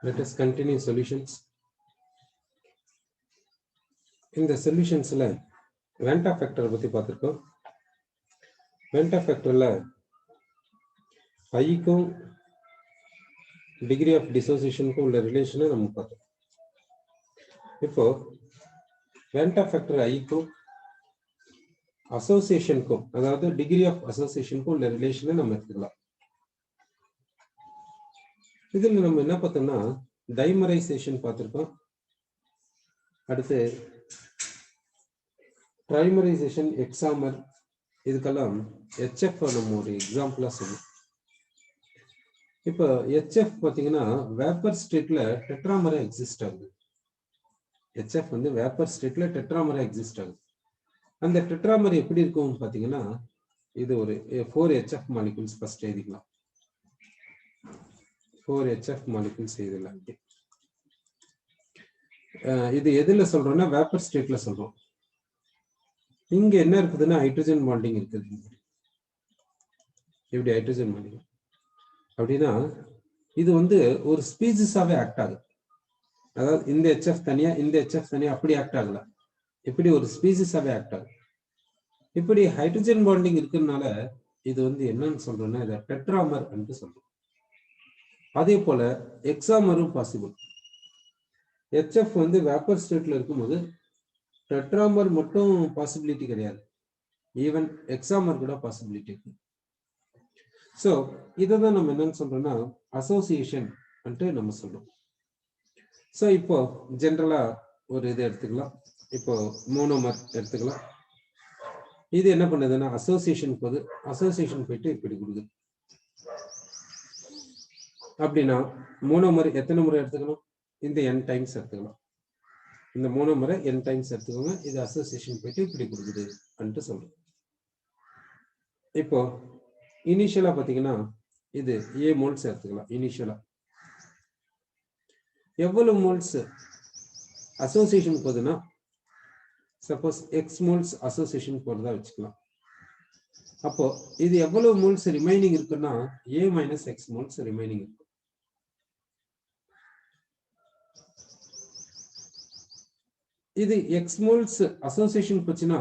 Let us continue solutions. In the solutions la Venta factor பத்தி பார்த்திருக்கோம். Venta factorல I க்கும் degree of dissociation க்கும் உள்ள ரிலேஷனை நம்ம பார்த்தோம். இப்போ Venta factor I க்கும் association க்கும் அதாவது degree of association க்கும் உள்ள ரிலேஷனை நம்ம எடுத்துக்கலாம். இதில் நம்ம என்ன பார்த்தோம்னா டைமரைசேஷன் பார்த்திருக்கோம். அடுத்து ட்ரைமரைசேஷன், எக்ஸாமர், இதுக்கெல்லாம் HF நம்ம ஒரு எக்ஸாம்பிளா சொல்லுவோம். இப்போ HF பார்த்தீங்கன்னா வேப்பர் ஸ்டேட்ல டெட்ராமரா எக்ஸிஸ்ட் ஆகுது. HF வந்து வேப்பர் ஸ்டேட்ல டெட்ராமரா எக்ஸிஸ்ட் ஆகுது. அந்த டெட்ராமர் எப்படி இருக்கும் பார்த்தீங்கன்னா இது ஒரு 4HF மாலிகூல்ஸ் ஃபர்ஸ்ட் எழுதிக்கலாம். 4HF மாலிகூல்ஸ் எழுதலாம். இது எதுல சொல்றோம்னா வேப்பர் ஸ்டேட்ல சொல்றோம். இங்க என்ன இருக்குதுன்னா ஹைட்ரஜன் பாண்டிங் இருக்குது. எப்படி ஹைட்ரஜன் பாண்டிங் அப்படின்னா இது வந்து ஒரு ஸ்பீசிஸாவே ஆக்ட் ஆகுது. அதாவது இந்த HF தனியா இந்த HF தனியா அப்படி ஆக்ட் ஆகல, இப்படி ஒரு ஸ்பீசிஸாவே ஆக்ட் ஆகுது. இப்படி ஹைட்ரஜன் பாண்டிங் இருக்கிறதுனால இது வந்து என்னன்னு சொல்றோம்னா இதை டெட்ராமர் என்று சொல்றோம். அதே போல எக்ஸாமரும் பாசிபிள். HF வந்து வேப்பர் ஸ்டேட்ல இருக்கும்போது டெட்ராமர் மட்டும் பாசிபிலிட்டி கிடையாது, ஈவன் எக்ஸாமர் கூட பாசிபிலிட்டி இருக்கு. ஸோ இதை தான் நம்ம என்னன்னு சொல்றோம்னா அசோசியேஷன் நம்ம சொல்றோம். ஸோ இப்போ ஜென்ரலா ஒரு இதை எடுத்துக்கலாம். இப்போ மோனோமர் எடுத்துக்கலாம். இது என்ன பண்ணுதுன்னா அசோசியேஷன் போது அசோசியேஷன் போயிட்டு இப்படி கொடுக்குது. அப்படின்னா மோனோமர் எத்தனை முறை எடுத்துக்கணும்? இந்த n டைம்ஸ் எடுத்துக்கலாம். இந்த மோனோமரை n டைம்ஸ் எடுத்துக்கோங்க. இது அசோசியேஷன் போயிட்டு இப்படி கொடுக்குது என்று சொல்றோம். இப்போ இனிஷியலா பாத்தீங்கன்னா இது A மோல்ஸ் எடுத்துக்கலாம். இனிஷியலா எவ்வளவு மோல்ஸ் அசோசியேஷன் போகுதுன்னா சப்போஸ் X மோல்ஸ் அசோசியேஷன் போறதா வச்சுக்கலாம். அப்போ இது எவ்வளவு மோல்ஸ் ரிமைனிங் இருக்குன்னா A minus X moles remaining இருக்கு. இது X மோல்ஸ் அசோசியேஷன் போச்சுன்னா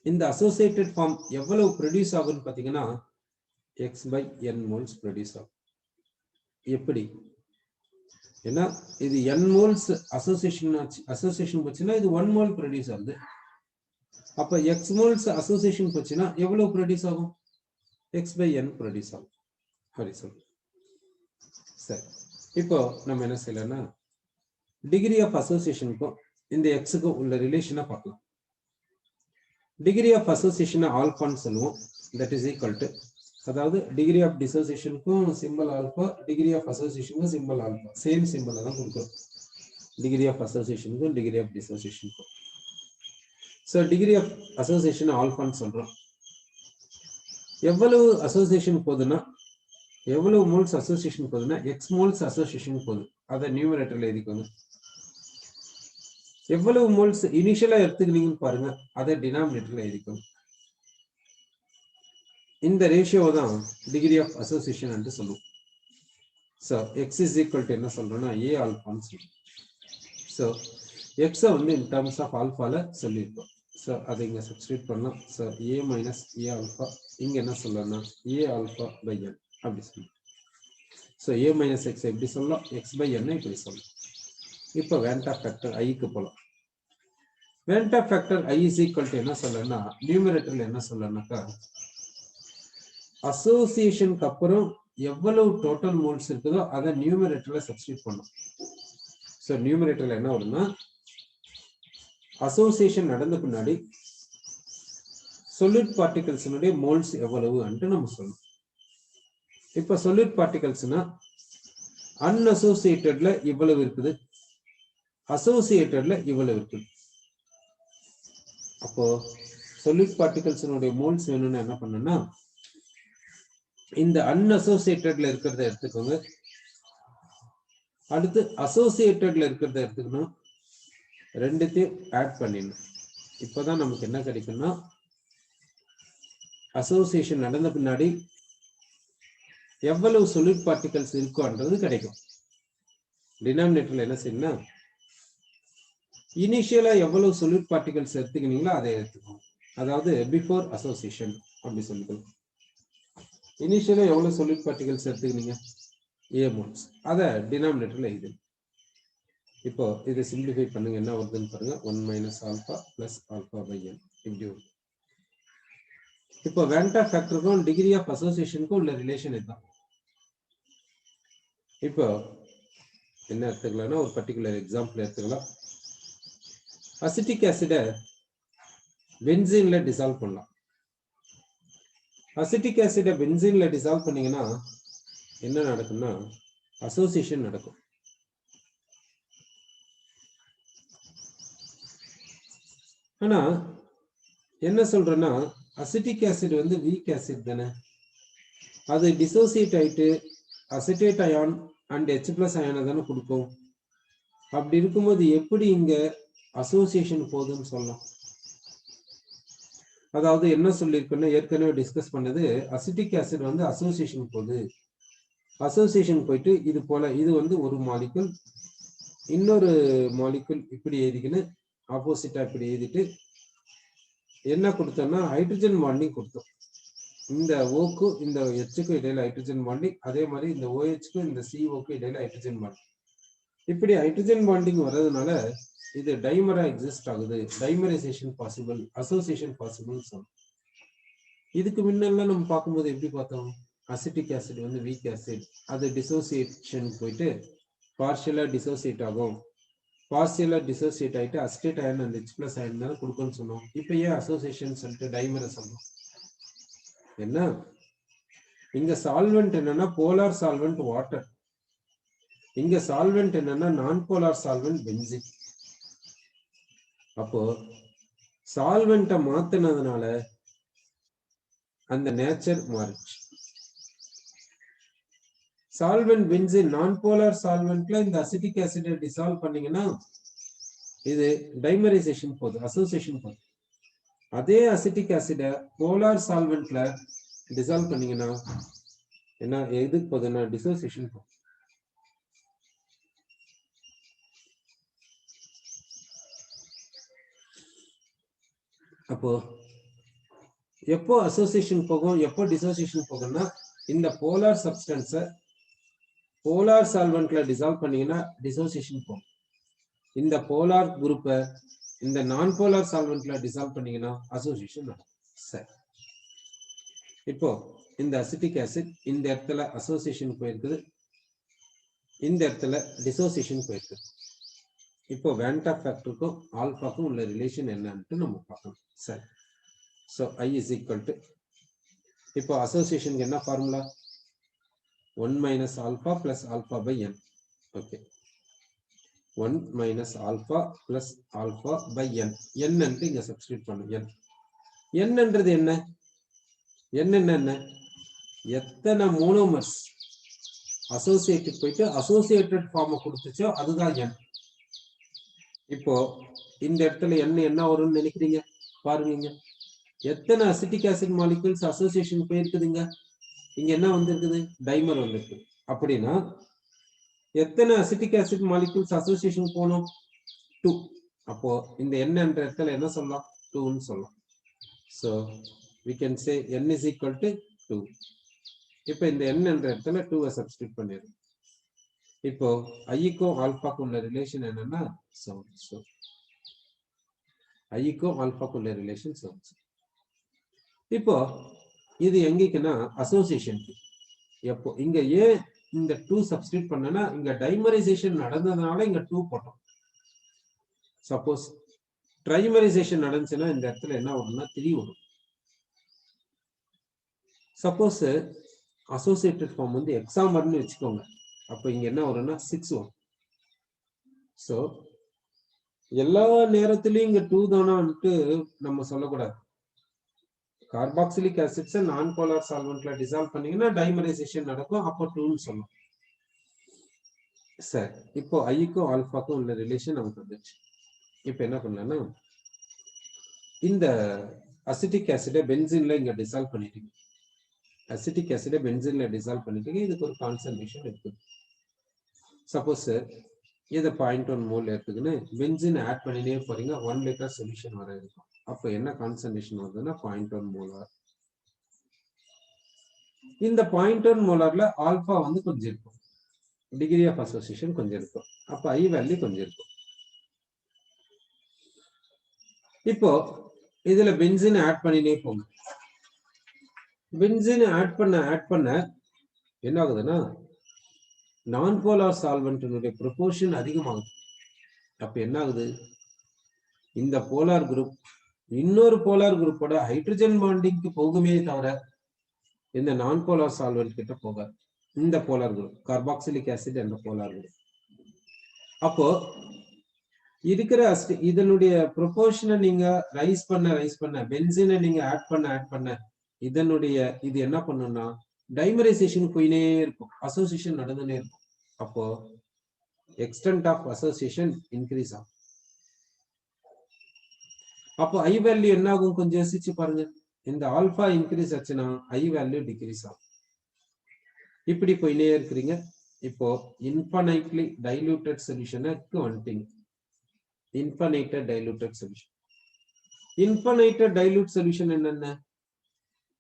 இந்த அசோசியேட்டட் ஃபார்ம் எவ்வளவு ப்ரொடியூஸ் ஆகும்னு பாத்தீங்கன்னா X/N மோல்ஸ் ப்ரொடியூஸ் ஆகும். எப்படி? ஏன்னா இது N மோல்ஸ் அசோசியேஷன் போச்சுன்னா இது 1 மோல் ப்ரொடியூஸ் ஆகுது. அப்ப X மோல்ஸ் அசோசியேஷன் போச்சுன்னா எவ்வளவு ப்ரொடியூஸ் ஆகும்? X/N ப்ரொடியூஸ் ஆகும். அப்படி சொல்லுங்க. சரி, இப்போ நம்ம என்ன செய்யலாம்னா டிகிரி ஆஃப் அசோசியேஷனுக்கும் இந்த எக்ஸுக்கும் உள்ள ரிலேஷனை பார்க்கலாம். டிகிரி ஆஃப் அசோசியேஷனை ஆல்பான்னு சொல்லுவோம். தட் இஸ் ஈக்குவல் டு, அதாவது டிகிரி ஆஃப் டிசோசியேஷனுக்கும் சிம்பிள் ஆல்பா, டிகிரி ஆஃப் அசோசியேஷனுக்கும் சிம்பிள் ஆல்பா, சேம் சிம்பிளை தான் கொடுக்குறோம். டிகிரி ஆஃப் அசோசியேஷனுக்கும் டிகிரி ஆஃப் டிசோசியேஷனுக்கும். ஸோ டிகிரி ஆஃப் அசோசியேஷன் ஆல்பான்னு சொல்றோம். எவ்வளவு அசோசியேஷன் போகுதுன்னா எவ்வளவு மோல்ஸ் அசோசியேஷன் போகுதுன்னா X மோல்ஸ் அசோசியேஷன் போகுது. அதை நியூமரேட்டர்ல எழுதிக்கோங்க. எவ்வளவு மோல்ஸ் இனிஷியலா எடுத்துக்கிறீங்கன்னு பாருங்க, அதை டினாமினேட்டர்ல எழுதிக்கோங்க. இந்த ரேஷியோ தான் டிகிரி ஆஃப் அசோசியேஷன் என்று சொல்லுவோம். So X is equal to என்ன சொல்றோம்னா A ஆல்பான்னு சொல்லுவோம். ஸோ X வந்து இன் டர்ம்ஸ் ஆஃப் ஆல்பால சொல்லியிருக்கோம். ஸோ அதை இங்க சப்ஸ்டிட்யூட் பண்ணலாம். So A minus A alpha, இங்க என்ன சொல்லணும்னா A ஆல்பா பை N அப்படி சொல்லலாம். ஸோ A மைனஸ் X எப்படி சொல்லலாம்? X/N இப்படி சொல்லலாம். இப்போ வேண்டா ஃபேக்டர் ஐக்கு போகலாம். வேண்டா factor I is equal to என்ன சொல்லணும்னா நியூமரேட்டர்ல என்ன சொல்லணும்னாக்கா அசோசியேஷனுக்கு அப்புறம் எவ்வளவு டோட்டல் மோல்ஸ் இருக்குதோ அதை நியூமரேட்டர்ல சப்ஸ்டிட்யூட் பண்ணும். ஸோ நியூமரேட்டர்ல என்ன வரும்னா அசோசியேஷன் நடந்த பின்னாடி சொல்யூட் பார்ட்டிகல்ஸ்னுடைய மோல்ஸ் எவ்வளவு என்று நம்ம சொல்லணும். இப்ப சொல்யூட் பார்ட்டிகல்ஸ்னா அன்அசோசியேட்டட்ல இவ்வளவு இருக்குது, அசோசியேட்டட்ல இவ்வளவு இருக்குது. அப்போ சொல்யூட் பார்ட்டிகல்ஸ்னுடைய மோல்ஸ் வேணும்னா என்ன பண்ணணும்னா இந்த அன்அசோசியேட்டட்ல இருக்கிறத எடுத்துக்கோங்க, அடுத்து அசோசியேட்டட்ல இருக்கிறத எடுத்துக்கணும், ரெண்டுத்தையும் ஆட் பண்ணிடணும். இப்பதான் நமக்கு என்ன கிடைக்கும்னா அசோசியேஷன் நடந்த பின்னாடி எவ்வளவு சொல்யூட் பார்ட்டிகல்ஸ் இருக்குன்றது கிடைக்கும். டினாமினேட்டர்ல என்ன செய்யணும், இனிஷியலா எவ்வளவு சொல்யூட் பார்ட்டிகல்ஸ் எடுத்துக்கினீங்களோ அதை எடுத்துக்கணும். அதாவது பிஃபோர் அசோசியேஷன் அப்படி சொல்லிக்கலாம். இனிஷியலா எவ்வளவு சொல்யூட் பார்ட்டிகல்ஸ் எடுத்துக்கினீங்க, A moles, அதை டினாமினேட்டர்ல இது. இப்போ இதை சிம்பிளிஃபை பண்ணுங்க, என்ன வருதுன்னு பாருங்க. 1 minus alpha plus alpha by n இப்படி வரும். இப்போ வேண்டா ஃபேக்டருக்கும் டிகிரி ஆஃப் அசோசியேஷனுக்கும் உள்ள ரிலேஷன் இதுதான். இப்போ என்ன எடுத்துக்கலாம்னா ஒரு பர்டிகுலர் எக்ஸாம்பிள் எடுத்துக்கலாம். அசிட்டிக் ஆசிட பென்சீன்ல டிசால்வ் பண்ணலாம். அசிட்டிக் ஆசிட பென்சீன்ல டிசால்வ் பண்ணீங்கன்னா என்ன நடக்கும்னா அசோசியேஷன் நடக்கும். ஆனா என்ன சொல்றேன்னா அசிட்டிக் ஆசிட் வந்து வீக் ஆசிட் தானே, அது டிசோசியேட் ஆயிட்டு அசிட்டேட் அயான் அண்ட் H+ அயானை தானே கொடுக்கும். அப்படி இருக்கும்போது எப்படி இங்க அசோசியேஷன் போகுதுன்னு சொல்லலாம். அதாவது என்ன சொல்லியிருக்குன்னா ஏற்கனவே டிஸ்கஸ் பண்ணது, அசிட்டிக் ஆசிட் வந்து அசோசியேஷன் போகுது. அசோசியேஷன் போயிட்டு இது போல இது வந்து ஒரு மாலிகுல் இன்னொரு மாலிகுல் இப்படி எழுதிக்கின்னு ஆப்போசிட்டா இப்படி எழுதிட்டு என்ன கொடுத்தோம்னா ஹைட்ரஜன் பாண்டிங் கொடுத்தோம். இந்த ஓக்கு இந்த Hக்கு இடையில ஹைட்ரஜன் பாண்டிங், அதே மாதிரி இந்த OHக்கு இந்த CO இடையில ஹைட்ரஜன் பாண்டிங். இப்படி ஹைட்ரஜன் பாண்டிங் வர்றதுனால இது டைமரா எக்ஸிஸ்ட் ஆகுது. டைமரைசேஷன் பாசிபிள், அசோசியேஷன் பாசிபிள் சொல்லும். இதுக்கு முன்னெல்லாம் நம்ம பார்க்கும்போது எப்படி பார்த்தோம், அசிட்டிக் ஆசிட் வந்து வீக் ஆசிட், அது டிசோசியேஷன் போயிட்டு பார்ஷியலா டிசோசியேட் ஆகும். பார்ஷியலா டிசோசியேட் ஆயிட்டு acetate ion and H+ ion தான் கொடுக்கும்னு சொன்னோம். இப்போ ஏன் அசோசியேஷன் சொல்லிட்டு டைமரை சொன்னோம்? என்ன இங்க சால்வெண்ட் என்னன்னா போலார் சால்வெண்ட் வாட்டர், இங்க சால்வெண்ட் என்னன்னா நான் போலார் சால்வெண்ட் பென்சீன். அப்போ சால்வெண்ட்டை மாத்தினதுனால அந்த நேச்சர் மாறிச்சு. சால்வெண்ட் பென்சீன் நான் போலார் சால்வெண்ட்ல இந்த அசிட்டிக் ஆசிடை டிசால்வ் பண்ணீங்கன்னா இது டைமரைசேஷன் போகுது, அசோசியேஷன் போகுது. அதே அசிட்டிக் ஆசிட போலார் சால்வெண்ட்ல டிசால்வ் பண்ணீங்கன்னா என்ன எதுக்கு போகுதுன்னா டிசோசியேஷன் போகுது. அப்போ எப்போ அசோசியேஷன் போகும், எப்போ டிசோசியேஷன் போகும்னா இந்த போலார் சப்ஸ்டன்ஸை போலார் சால்வெண்ட்ல டிசால்வ் பண்ணீங்கன்னா டிசோசியேஷன் போகும். இந்த போலார் குரூப்பை இந்த நான் போலார் சால்வெண்ட்ல டிசால்வ் பண்ணீங்கன்னா அசோசியேஷன் நடக்கும். சரி, இப்போ இந்த அசிட்டிக் ஆசிட் இந்த இடத்துல அசோசியேஷன் போயிருக்குது, இந்த இடத்துல டிசோசியேஷன் போயிருக்குது. இப்போ வேண்டா ஃபேக்டருக்கும் ஆல்பாக்கும் உள்ள ரிலேஷன் என்னன்னு நம்ம பார்க்கணும். சரி, so I is equal to இப்போ அசோசியேஷனுக்கு என்ன formula, 1 minus alpha plus alpha by n. Okay, 1 minus alpha plus alpha by n. n என்று இங்க சப்ஸ்டிட்யூட் பண்ணுங்க. n என்றது என்ன, n என்ன, எத்தனை மோனோமர்ஸ் அசோசியேட்டட் போயிட்டு அசோசியேட்டட் ஃபார்மை கொடுத்துச்சோ அதுதான் n. இப்போ இந்த இடத்துல என்ன வரும்னு நினைக்கிறீங்க பாருங்க, எத்தனை அசிட்டிக் ஆசிட் மாலிகூல்ஸ் அசோசியேஷன் போயிருக்குதுங்க, இங்க என்ன வந்திருக்குது, டைமர் வந்திருக்கு. அப்படின்னா எத்தனை அசிட்டிக் ஆசிட் மாலிகூல்ஸ் அசோசியேஷன் போகணும், 2. அப்போ இந்த n என்ற இடத்துல என்ன சொல்லலாம், 2ன்னு சொல்லலாம். So we can say n is equal to 2. இப்போ இந்த n என்ற இடத்துல 2 சப்ஸ்டிட்யூட் பண்ணிடுறோம். இப்போ ஐக்கும் ஆல்பாக்கும் உள்ள ரிலேஷன் என்னன்னா ஐக்கும் ஆல்பாக்கும் உள்ள ரிலேஷன் இப்போ இது எங்கேக்குன்னா அசோசியேஷனுக்கு. எப்போ இங்க ஏன் இந்த 2 சப்ஸ்டிட்யூட் பண்ணனா, இங்க டைமரைசேஷன் நடந்ததுனால இங்க 2 போட்டோம். சப்போஸ் ட்ரைமரைசேஷன் நடந்துச்சுன்னா இந்த இடத்துல என்ன வரும்னா 3 வரும். சப்போஸ் அசோசியேட்டட் ஃபார்ம் வந்து எக்ஸாமர்னு வச்சுக்கோங்க, அப்போ இங்க என்ன வரும்னா 6 வரும். ஸோ எல்லா நேரத்திலையும் இங்க 2 தானான்ட்டு நம்ம சொல்லக்கூடாது. கார்பாக்சிலிக் ஆசிட்ஸ் நான் போலார் சால்வெண்ட்ல டிசால்வ் பண்ணீங்கன்னா டைமரைசேஷன் நடக்கும், அப்போ 2ன்னு சொல்லணும். சரி, இப்போ ஐக்கும் ஆல்பாக்கும் உள்ள ரிலேஷன் நமக்கு வந்துச்சு. இப்போ என்ன பண்ணலாம்னா இந்த அசிட்டிக் ஆசிடை பென்சீன்ல இங்க டிசால்வ் பண்ணிட்டீங்க, அசிட்டிக் ஆசிடை பென்சீன்ல டிசால்வ் பண்ணிட்டீங்க, இதுக்கு ஒரு கான்சன்ட்ரேஷன் இருக்குது. சப்போஸ் இதை 0.1 மோல் எடுத்துக்கின்னு பென்சின் ஆட் பண்ணினே போறீங்க, 1 லிட்டர் சொல்யூஷன் வர இருக்கும். அப்போ என்ன கான்சன்ட்ரேஷன் வருதுன்னா 0.1 மோலார். இந்த 0.1 மோலார்ல ஆல்பா வந்து கொஞ்சம் இருக்கும், டிகிரி ஆஃப் அசோசியேஷன் கொஞ்சம் இருக்கும், அப்போ ஐ வேல்யூ கொஞ்சம் இருக்கும். இப்போ இதுல பென்சின் ஆட் பண்ணினே போங்க. பென்சின் ஆட் பண்ண என்ன ஆகுதுன்னா நான் போலார் சால்வெண்ட்டினுடைய ப்ரொபோர்ஷன் அதிகமாகுது. அப்ப என்ன ஆகுது, இந்த போலார் குரூப் இன்னொரு போலார் குரூப்போட ஹைட்ரஜன் பாண்டிங்க்கு போகுமே தவிர இந்த நான் போலார் சால்வெண்ட் கிட்ட போகாது. இந்த போலார் குரூப் கார்பாக்சிலிக் ஆசிட் என்ற போலார் குரூப். அப்போ இருக்கிற இதனுடைய ப்ரொபோர்ஷனை நீங்க ரைஸ் பண்ண பென்சினை நீங்க ஆட் பண்ண இதனுடைய இது என்ன பண்ணும்னா டைமரைசேஷன் போயினே இருக்கும், அசோசியேஷன் நடந்துனே இருக்கும். அப்போ எக்ஸ்டென்ட் ஆஃப் அசோசியேஷன் இன்க்ரீஸ் ஆகும். அப்போ ஐ வேல்யூ என்ன ஆகும் கொஞ்சம் யோசிச்சு பாருங்க. இந்த ஆல்பா இன்க்ரீஸ் ஆச்சுன்னா ஐ வேல்யூ டிக்ரீஸ் ஆகும். இப்படி போயினே இருக்கிறீங்க. இப்போ இன்ஃபைனைட்லி டைலூட்டட் சொல்யூஷனுக்கு வந்துட்டீங்க. Infinite diluted solution. Infinite dilute solution என்னென்ன,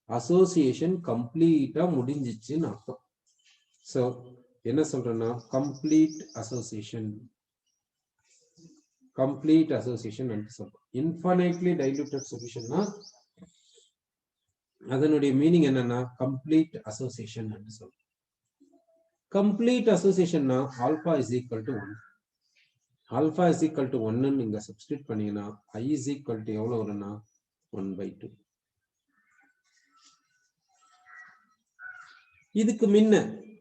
அசோசியேஷன் கம்ப்ளீட்டா முடிஞ்சிச்சுன்னு அர்த்தம். சோ என்ன சொல்றேன்னா கம்ப்ளீட் அசோசியேஷன் சொல்றோம். இன்ஃபைனைட்லி டைலூட்டட் சொல்யூஷன்னா அதனுடைய மீனிங் என்னன்னா கம்ப்ளீட் அசோசியேஷன் என்று சொல்றோம். கம்ப்ளீட் அசோசியேஷன்னா alpha is equal to 1. Alpha is equal to 1 நீங்க சப்ஸ்டிட் பண்ணீங்கன்னா ஐ இஸ் ஈக்குவல் டு எவ்வளவு வரும்னா 1/2. இதுக்கு முன்ன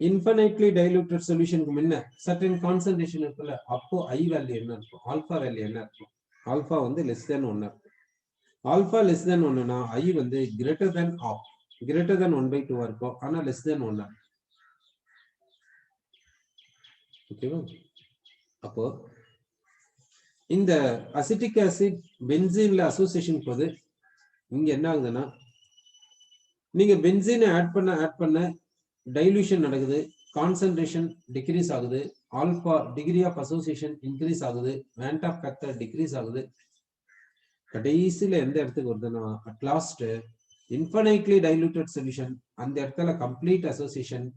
இன்ஃபைனைட்லி டைலூட்டட் சொல்யூஷனுக்கு முன்ன சர்டன் கான்சன்ட்ரேஷன் இருக்குல்ல, அப்போ ஐ வேல்யூ என்ன இருக்கும், ஆல்பா வேல்யூ என்ன இருக்கும், ஆல்பா வந்து லெஸ் தென் 1 இருக்கும். ஆல்பா லெஸ் தென் 1னா ஐ வந்து கிரேட்டர் தென் 1/2 இருக்கும், ஆனா லெஸ் தென் 1. ஓகேவா? அப்போ இந்த அசிட்டிக் ஆசிட் பென்சீன்ல அசோசியேஷன் போது இங்க என்ன ஆகுதுன்னா நீங்க பென்சீனை ஆட் பண்ண டைலூஷன் நடக்குது, கான்சன்ட்ரேஷன் டிக்ரீஸ் ஆகுது, alpha degree of association increase ஆகுது, வேண்ட் ஆஃப் ஃபேக்டர் டிக்ரீஸ் ஆகுது. கடைசியில எந்த இடத்துக்கு வருதுன்னா at last infinitely diluted solution, அந்த இடத்துல கம்ப்ளீட் அசோசியேஷன்.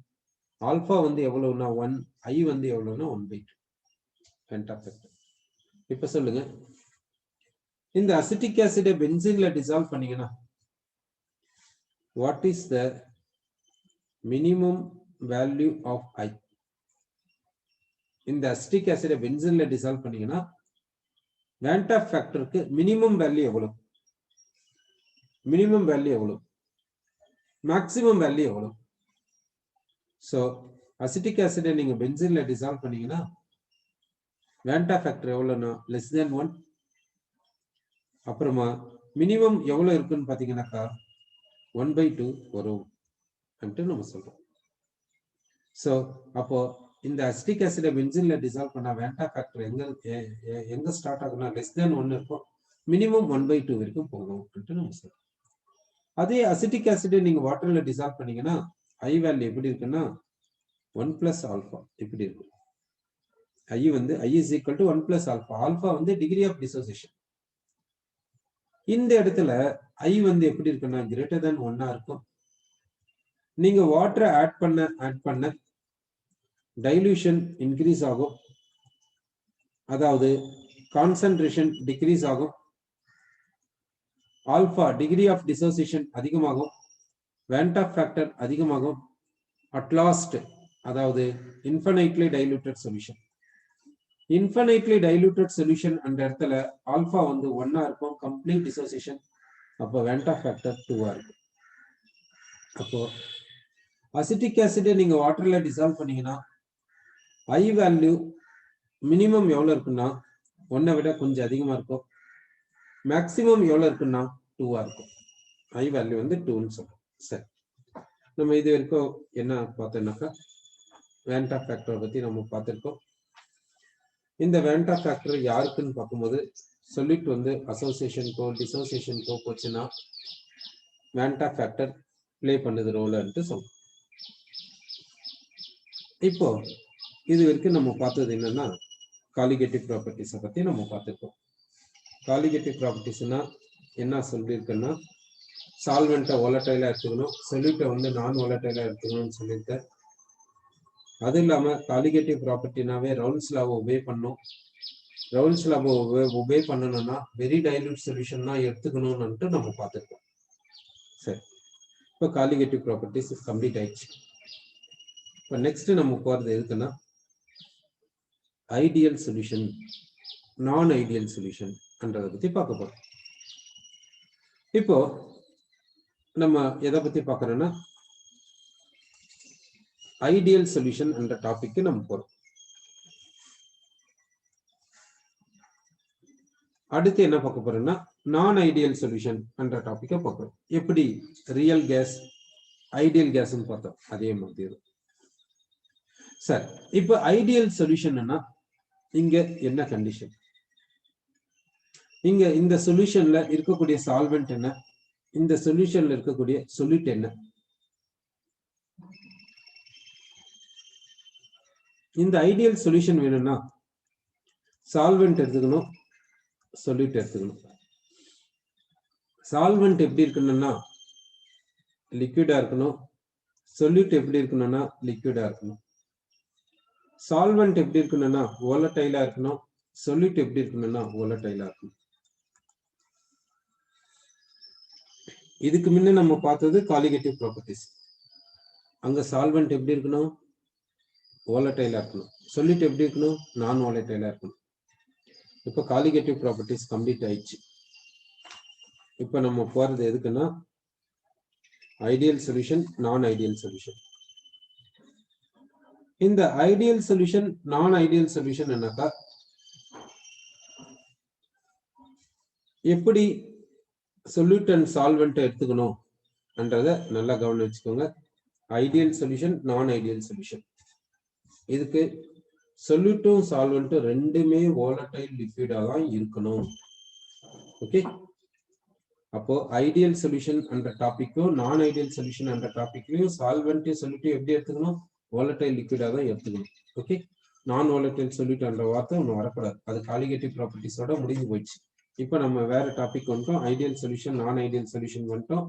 ஆல்பா வந்து எவ்வளவுனா 1, ஐ வந்து எவ்வளவுனா 1/2 வேண்ட் ஆஃப் ஃபேக்டர். இப்ப சொல்லுங்க, இந்த அசிட்டிக் ஆசிடை பென்சீன்ல டிசால்வ் பண்ணீங்கன்னா what is the minimum value of I? இந்த அசிட்டிக் ஆசிடை பென்சீன்ல டிசால்வ் பண்ணீங்கன்னா வேண்ட் ஆஃப் ஃபேக்டருக்கு மினிமம் வேல்யூ எவ்வளவு, மேக்ஸிமம் வேல்யூ எவ்வளவு? சோ அசிட்டிக் ஆசிடை நீங்க பென்சீன்ல டிசால்வ் பண்ணீங்கன்னா வேண்ட் ஆஃப் ஃபேக்டர் எவ்வளவுனா less than 1. அப்புறமா மினிமம் எவ்வளவு இருக்குன்னு பாத்தீங்கன்னாக்கா 1/2 வரும் என்று நம்ம சொல்றோம். சோ அப்போ இந்த அசிட்டிக் ஆசிடை பென்சீன்ல டிசால்வ் பண்ணா வேண்ட் ஆஃப் ஃபேக்டர் எங்க ஸ்டார்ட் ஆகும்னா less than 1 இருக்கும், மினிமம் 1/2 வரைக்கும் போகும் என்று நம்ம சொல்றோம். அதே அசிட்டிக் ஆசிடை நீங்க வாட்டர்ல டிசால்வ் பண்ணீங்கன்னா ஐ வேல்யூ எப்படி இருக்குன்னா 1 + ஆல்பா இப்படி இருக்கும். ஐ வந்து I is equal to 1 + alpha. Alpha வந்து டிகிரி ஆஃப் டிசோசியேஷன். இந்த இடத்துல ஐ வந்து எப்படி இருக்குன்னா கிரேட்டர் தென் 1 இருக்கும். நீங்க வாட்டரை ஆட் பண்ண டைலூஷன் இன்க்ரீஸ் ஆகும், அதாவது கான்சன்ட்ரேஷன் டிக்ரீஸ் ஆகும், ஆல்பா டிகிரி ஆஃப் டிசோசியேஷன் அதிகமாகும், வேண்ட் ஆஃப் ஃபேக்டர் அதிகமாகும். அட் லாஸ்ட் அதாவது infinitely diluted solution. Infinitely diluted solution அந்த இடத்துல ஆல்பா வந்து 1 இருக்கும், கம்ப்ளீட் டிசோசியேஷன். அப்போ வேண்ட் ஆஃப் ஃபேக்டர் 2 இருக்கும். அப்போ அசிட்டிக் ஆசிடை நீங்க வாட்டர்ல டிசால்வ் பண்ணீங்கன்னா ஐ வேல்யூ மினிமம் எவ்வளவு இருக்குன்னா 1 விட கொஞ்சம் அதிகமா இருக்கும், மேக்சிமம் எவ்வளவு இருக்குன்னா 2 இருக்கும். ஐ வேல்யூ வந்து 2ன்னு சொல்றோம். சரி, நம்ம இது வரைக்கும் என்ன பார்த்தோம்னாக்கா வேண்ட் ஆஃப் ஃபேக்டரை பத்தி நம்ம பார்த்திருக்கோம். இந்த வேண்ட் ஆஃப் ஃபேக்டர் யாருக்குன்னு பார்க்கும்போது சொல்லிட்டு வந்து அசோசியேஷனுக்கோ டிசோசியேஷனுக்கோ போச்சுன்னா வேண்ட் ஆஃப் ஃபேக்டர் பிளே பண்ணுது ரோல்ன்ட்டு சொல்றோம். இப்போ இது வரைக்கும் நம்ம பார்த்தது என்னன்னா காலிகேட்டிவ் ப்ராப்பர்ட்டிஸை பத்தி நம்ம பார்த்துருக்கோம். காலிகேட்டிவ் ப்ராப்பர்ட்டிஸ்னா என்ன சொல்லியிருக்கேன்னா, சால்வெண்ட்டை volatile எடுத்துக்கணும், சொல்யூட்டை வந்து நான் volatile எடுத்துக்கணும்னு சொல்லியிருக்கேன். அது இல்லாம காலிகேட்டிவ் ப்ராப்பர்ட்டினாவே ரவுல்ஸ் லாவை ஒபே பண்ணும். ரவுல்ஸ் லாவை ஒபே பண்ணணும்னா வெரி டைல்யூட் சொல்யூஷன் தான் எடுத்துக்கணும்னு நம்ம பார்த்துருக்கோம். சரி, இப்போ காலிகேட்டிவ் ப்ராப்பர்ட்டிஸ் கம்ப்ளீட் ஆயிடுச்சு. இப்போ நெக்ஸ்ட் நம்ம போறது எதுக்குன்னா ideal solution, non ideal solution என்றதை பத்தி பார்க்க போறோம். இப்போ நம்ம எதை பத்தி பார்க்கறோம்னா ஐடியல் சொல்யூஷன் என்ற டாபிக் நம்ம போறோம். அடுத்து என்ன பார்க்க போறோம்னா நான் ஐடியல் சொல்யூஷன் என்ற டாபிக்கை பார்க்கறோம். எப்படி ரியல் கேஸ் ஐடியல் கேஸ்ன்னு பார்த்தோம் அதே மாதிரி. சரி, இப்போ ஐடியல் சொல்யூஷன்னா இங்க என்ன கண்டிஷன், இங்க இந்த சொல்யூஷன்ல இருக்கக்கூடிய சால்வெண்ட் என்ன, இந்த சொல்யூஷன்ல இருக்கக்கூடிய சொல்யூட் என்ன. இந்த ஐடியல் சொல்யூஷன் வேணும்னா சால்வெண்ட் எடுத்துக்கணும், சொல்யூட் எடுத்துக்கணும். சால்வெண்ட் எப்படி இருக்கணும்னா லிக்விடா இருக்கணும், சொல்யூட் எப்படி இருக்கணும்னா லிக்விடா இருக்கணும். சால்வெண்ட் எப்படி இருக்கணும்னா volatile இருக்கணும், சொல்யூட் எப்படி இருக்கணும்னா volatile இருக்கணும். இதுக்கு முன்ன நம்ம பார்த்தது காலிகேட்டிவ் ப்ராப்பர்ட்டிஸ். அங்க சால்வெண்ட் எப்படி இருக்கணும் volatile இருக்கணும், சொல்யூட் எப்படி இருக்கணும் நான் volatile இருக்கணும். இப்போ காலிகேட்டிவ் ப்ராப்பர்ட்டிஸ் கம்ப்ளீட் ஆயிடுச்சு. இப்போ நம்ம போறது எதுக்குன்னா ideal solution, non ideal solution. இந்த ideal solution non ideal solution என்னக்கா எப்படி சொல்யூட் அண்ட் சால்வெண்ட் எடுத்துக்கணும் என்றதை நல்லா கவனம் வச்சுக்கோங்க. Ideal solution, non ideal solution. இதுக்கு சொல்யூட்டும் சால்வெண்ட்டும் ரெண்டுமே volatile லிக்விடா தான் இருக்கணும். ஓகே, அப்போ ஐடியல் சொல்யூஷன் என்ற டாபிக்கும் நான் ஐடியல் சொல்யூஷன் என்ற டாபிக்லயும் சால்வெண்ட் சொல்யூட்டும் எப்படி எடுத்துக்கணும் volatile லிக்விடா தான் எடுத்துக்கணும். ஓகே, நான் volatile சொல்யூட் என்ற வார்த்தை ஒன்று வரக்கூடாது, அது காலிகேட்டிவ் ப்ராப்பர்ட்டிஸோட முடிஞ்சு போயிடுச்சு. இப்போ நம்ம வேற டாபிக் வந்துட்டோம், ideal solution non ideal solution வந்துட்டோம்.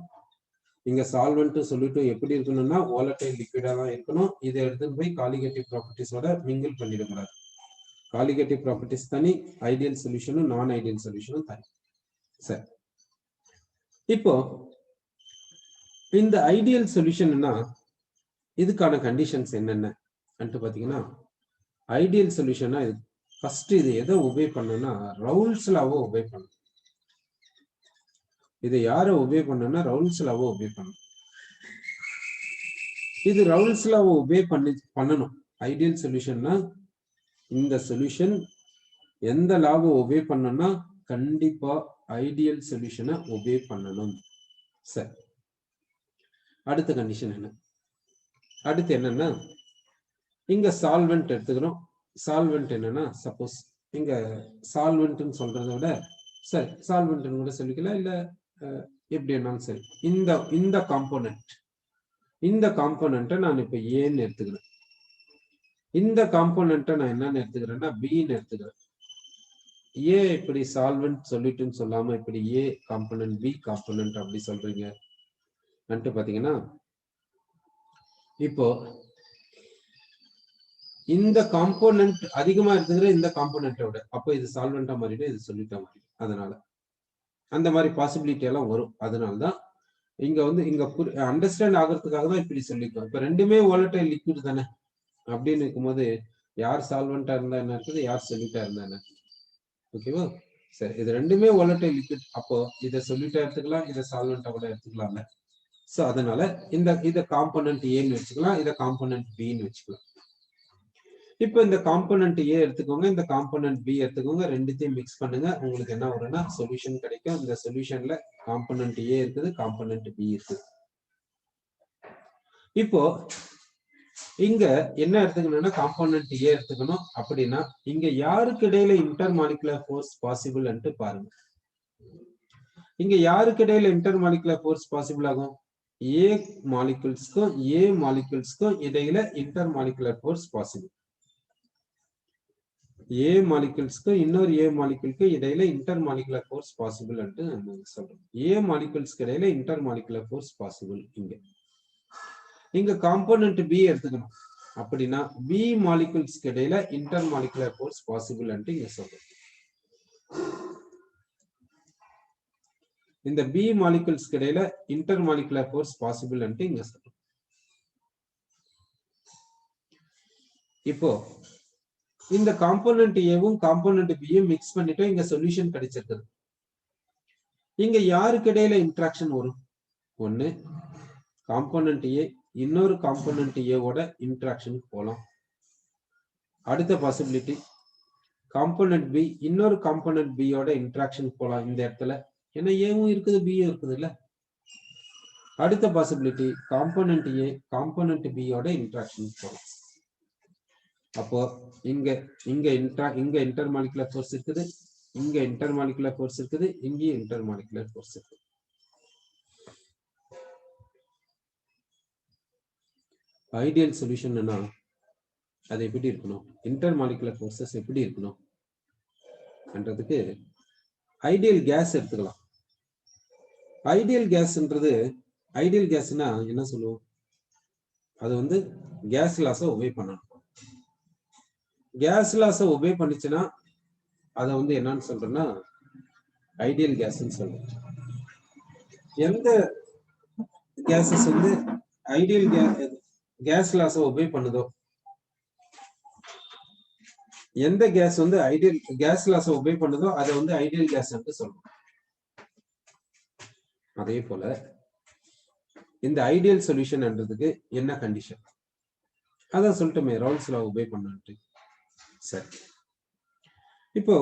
இங்க சால்வெண்ட்டும் சொல்யூட்டும் எப்படி இருக்கணும்னா volatile லிக்விடா தான் இருக்கணும். இதை எடுத்துட்டு போய் காலிகேட்டிவ் ப்ராப்பர்ட்டிஸோட மிங்கிள் பண்ணிடக்கூடாது. காலிகேட்டிவ் ப்ராப்பர்ட்டிஸ் தனி, ஐடியல் சொல்யூஷனும் நான் ஐடியல் சொல்யூஷனும் தனி. சரி, இப்போ இந்த ஐடியல் சொல்யூஷன்னா இதுக்கான கண்டிஷன்ஸ் என்னென்ன பாத்தீங்கன்னா, ஐடியல் சொல்யூஷனா இது ஃபர்ஸ்ட் இது எதை ஒபே பண்ணணும்னா ரவுல்ஸ் லாவை ஒபே பண்ணணும். இதை யாரை ஒபே பண்ணணும்னா ரவுல்ஸ் லாவை ஒபே பண்ணணும். இது ரவுல்ஸ் லாவை ஒபே பண்ணணும். ஐடியல் சொல்யூஷன்னா இந்த சொல்யூஷன் எந்த லாவை ஒபே பண்ணணும்னா கண்டிப்பா ஐடியல் சொல்யூஷனை ஒபே பண்ணணும். சரி, அடுத்த கண்டிஷன் என்ன, அடுத்து என்னன்னா இங்க சால்வெண்ட் எடுத்துக்கிறோம். சால்வெண்ட் என்னன்னா சப்போஸ் இங்க சால்வெண்ட்னு சொல்றதை விட சரி சால்வெண்ட் கூட சொல்லிக்கலாம், இல்ல எப்படி வேணாலும் சரி. இந்த காம்போனன்ட்டை நான் இப்ப ஏன்னு எடுத்துக்கிறேன். இந்த காம்போனன்ட்டை நான் என்னன்னு எடுத்துக்கிறேன்னா பின்னு எடுத்துக்கிறேன். ஏ இப்படி சால்வெண்ட் சொல்லிட்டுன்னு சொல்லாம இப்படி ஏ காம்போனன்ட் பி காம்போனன்ட் அப்படி சொல்றீங்க பாத்தீங்கன்னா, இப்போ இந்த காம்போனன்ட் அதிகமா எடுத்துக்கிற இந்த காம்போனன்ட்டை விட அப்போ இது சால்வெண்டா மாறிடும், இது சொல்லிட்டா மாறிடும். அதனால அந்த மாதிரி பாசிபிலிட்டி எல்லாம் வரும். அதனாலதான் இங்க வந்து இங்க அண்டர்ஸ்டாண்ட் ஆகிறதுக்காக தான் இப்படி சொல்லிக்கோ. இப்ப ரெண்டுமே volatile லிக்விட் தானே அப்படின்னு இருக்கும்போது யார் சால்வெண்டா இருந்தா என்ன இருக்குது, யார் சொல்லிட்டா இருந்தா என்ன. ஓகேவா, சரி, இது ரெண்டுமே volatile லிக்விட், அப்போ இதை சொல்லிட்டா எடுத்துக்கலாம், இதை சால்வெண்டா கூட எடுத்துக்கலாம்ல. சோ அதனால இத காம்போனன்ட் ஏன்னு வச்சுக்கலாம், இதை காம்போனன்ட் பின்னு வச்சுக்கலாம். இப்போ இந்த காம்போனன்ட் ஏ எடுத்துக்கோங்க, இந்த காம்போனன்ட் பி எடுத்துக்கோங்க, ரெண்டுத்தையும் மிக்ஸ் பண்ணுங்க, உங்களுக்கு என்ன வரும்னா சொல்யூஷன் கிடைக்கும். இந்த சொல்யூஷன்ல காம்போனன்ட் ஏ இருக்குது, காம்போனன்ட் பி இருக்குது. இப்போ இங்க என்ன எடுத்துக்கணும்னா காம்போனன்ட் ஏ எடுத்துக்கணும். அப்படின்னா இங்க யாருக்கு இடையில இன்டர் மாலிகுலர் ஃபோர்ஸ் பாசிபிள் பாருங்க. இங்க யாருக்கு இடையில இன்டர் மாலிகுலர் ஃபோர்ஸ் பாசிபிள் ஆகும், ஏ மாலிகுல்ஸ்க்கும் இடையில இன்டர் மாலிகுலர் ஃபோர்ஸ் பாசிபிள். ஏ மாலிகுல்ஸ்க்கு இன்னொரு ஏ மாலிகுலுக்கு இடையில இன்டர் மாலிகுலர் ஃபோர்ஸ் பாசிபிள் சொல்றோம். ஏ மாலிகுல்ஸ்க்கு இடையில இன்டர் மாலிகுலர் ஃபோர்ஸ் பாசிபிள். இங்க காம்போனன்ட் பி எடுத்துக்கணும். அப்படின்னா பி மாலிகுல்ஸ்க்கு இடையில இன்டர் மாலிகுலர் ஃபோர்ஸ் பாசிபிள் இங்க சொல்றோம். இந்த பி மாலிகுல்ஸ்க்கு இடையில இன்டர் மாலிகுலர் ஃபோர்ஸ் பாசிபிள் இங்க சொல்றோம். இப்போ இந்த காம்போனன்ட் ஏவும் காம்போனன்ட் பியும் மிக்ஸ் பண்ணிட்டு இங்க சொல்யூஷன் கிடைச்சிருக்குது. இங்க யாருக்கு இடையில இன்ட்ராக்ஷன் வரும்? ஒண்ணு காம்போனன்ட் ஏ இன்னொரு காம்போனன்ட் ஏவோட இன்ட்ராக்ஷன் போலாம். அடுத்த பாசிபிலிட்டி காம்போனன்ட் பி இன்னொரு காம்போனன்ட் பியோட இன்ட்ராக்ஷன் போலாம் இந்த இடத்துல. ஏன்னா ஏவும் இருக்குது பியும் இருக்குது இல்ல. அடுத்த பாசிபிலிட்டி காம்போனன்ட் ஏ காம்போனன்ட் பியோட இன்ட்ராக்ஷன் போலாம். அப்போ இங்க இன்டர்மாலிகுலர் ஃபோர்ஸ் இருக்குது, இங்க இன்டர்மாலிகுலர் ஃபோர்ஸ் இருக்குது, இங்கேயும் இன்டர்மாலிகுலர் ஃபோர்ஸ் இருக்குது. ஐடியல் சொல்யூஷன்னா அது எப்படி இருக்கணும்? இன்டர்மாலிகுலர் ஃபோர்ஸஸ் எப்படி இருக்கணும் என்றதுக்கு ஐடியல் கேஸ் எடுத்துக்கலாம். ஐடியல் கேஸ்னா என்ன சொல்லுவோம்? அது கேஸ் லாஸை ஒபே பண்ணணும். கேஸ் லாஸை ஒபே பண்ணிச்சுன்னா அதை என்னன்னு சொல்றேன்னா ஐடியல் கேஸ்ன்னு சொல்றோம். எந்த கேஸஸ் ஐடியல் கேஸ் லாஸை ஒபே பண்ணுதோ, எந்த கேஸ் ஐடியல் கேஸ் லாஸை ஒபே பண்ணுதோ அதை ஐடியல் கேஸ் சொல்றோம். அதே போல இந்த ஐடியல் சொல்யூஷன் என்றதுக்கு என்ன கண்டிஷன்? அதான் சொல்லிட்டோமே, ரவுல்ஸ் லா ஒபே பண்ணு. சரி, இப்போ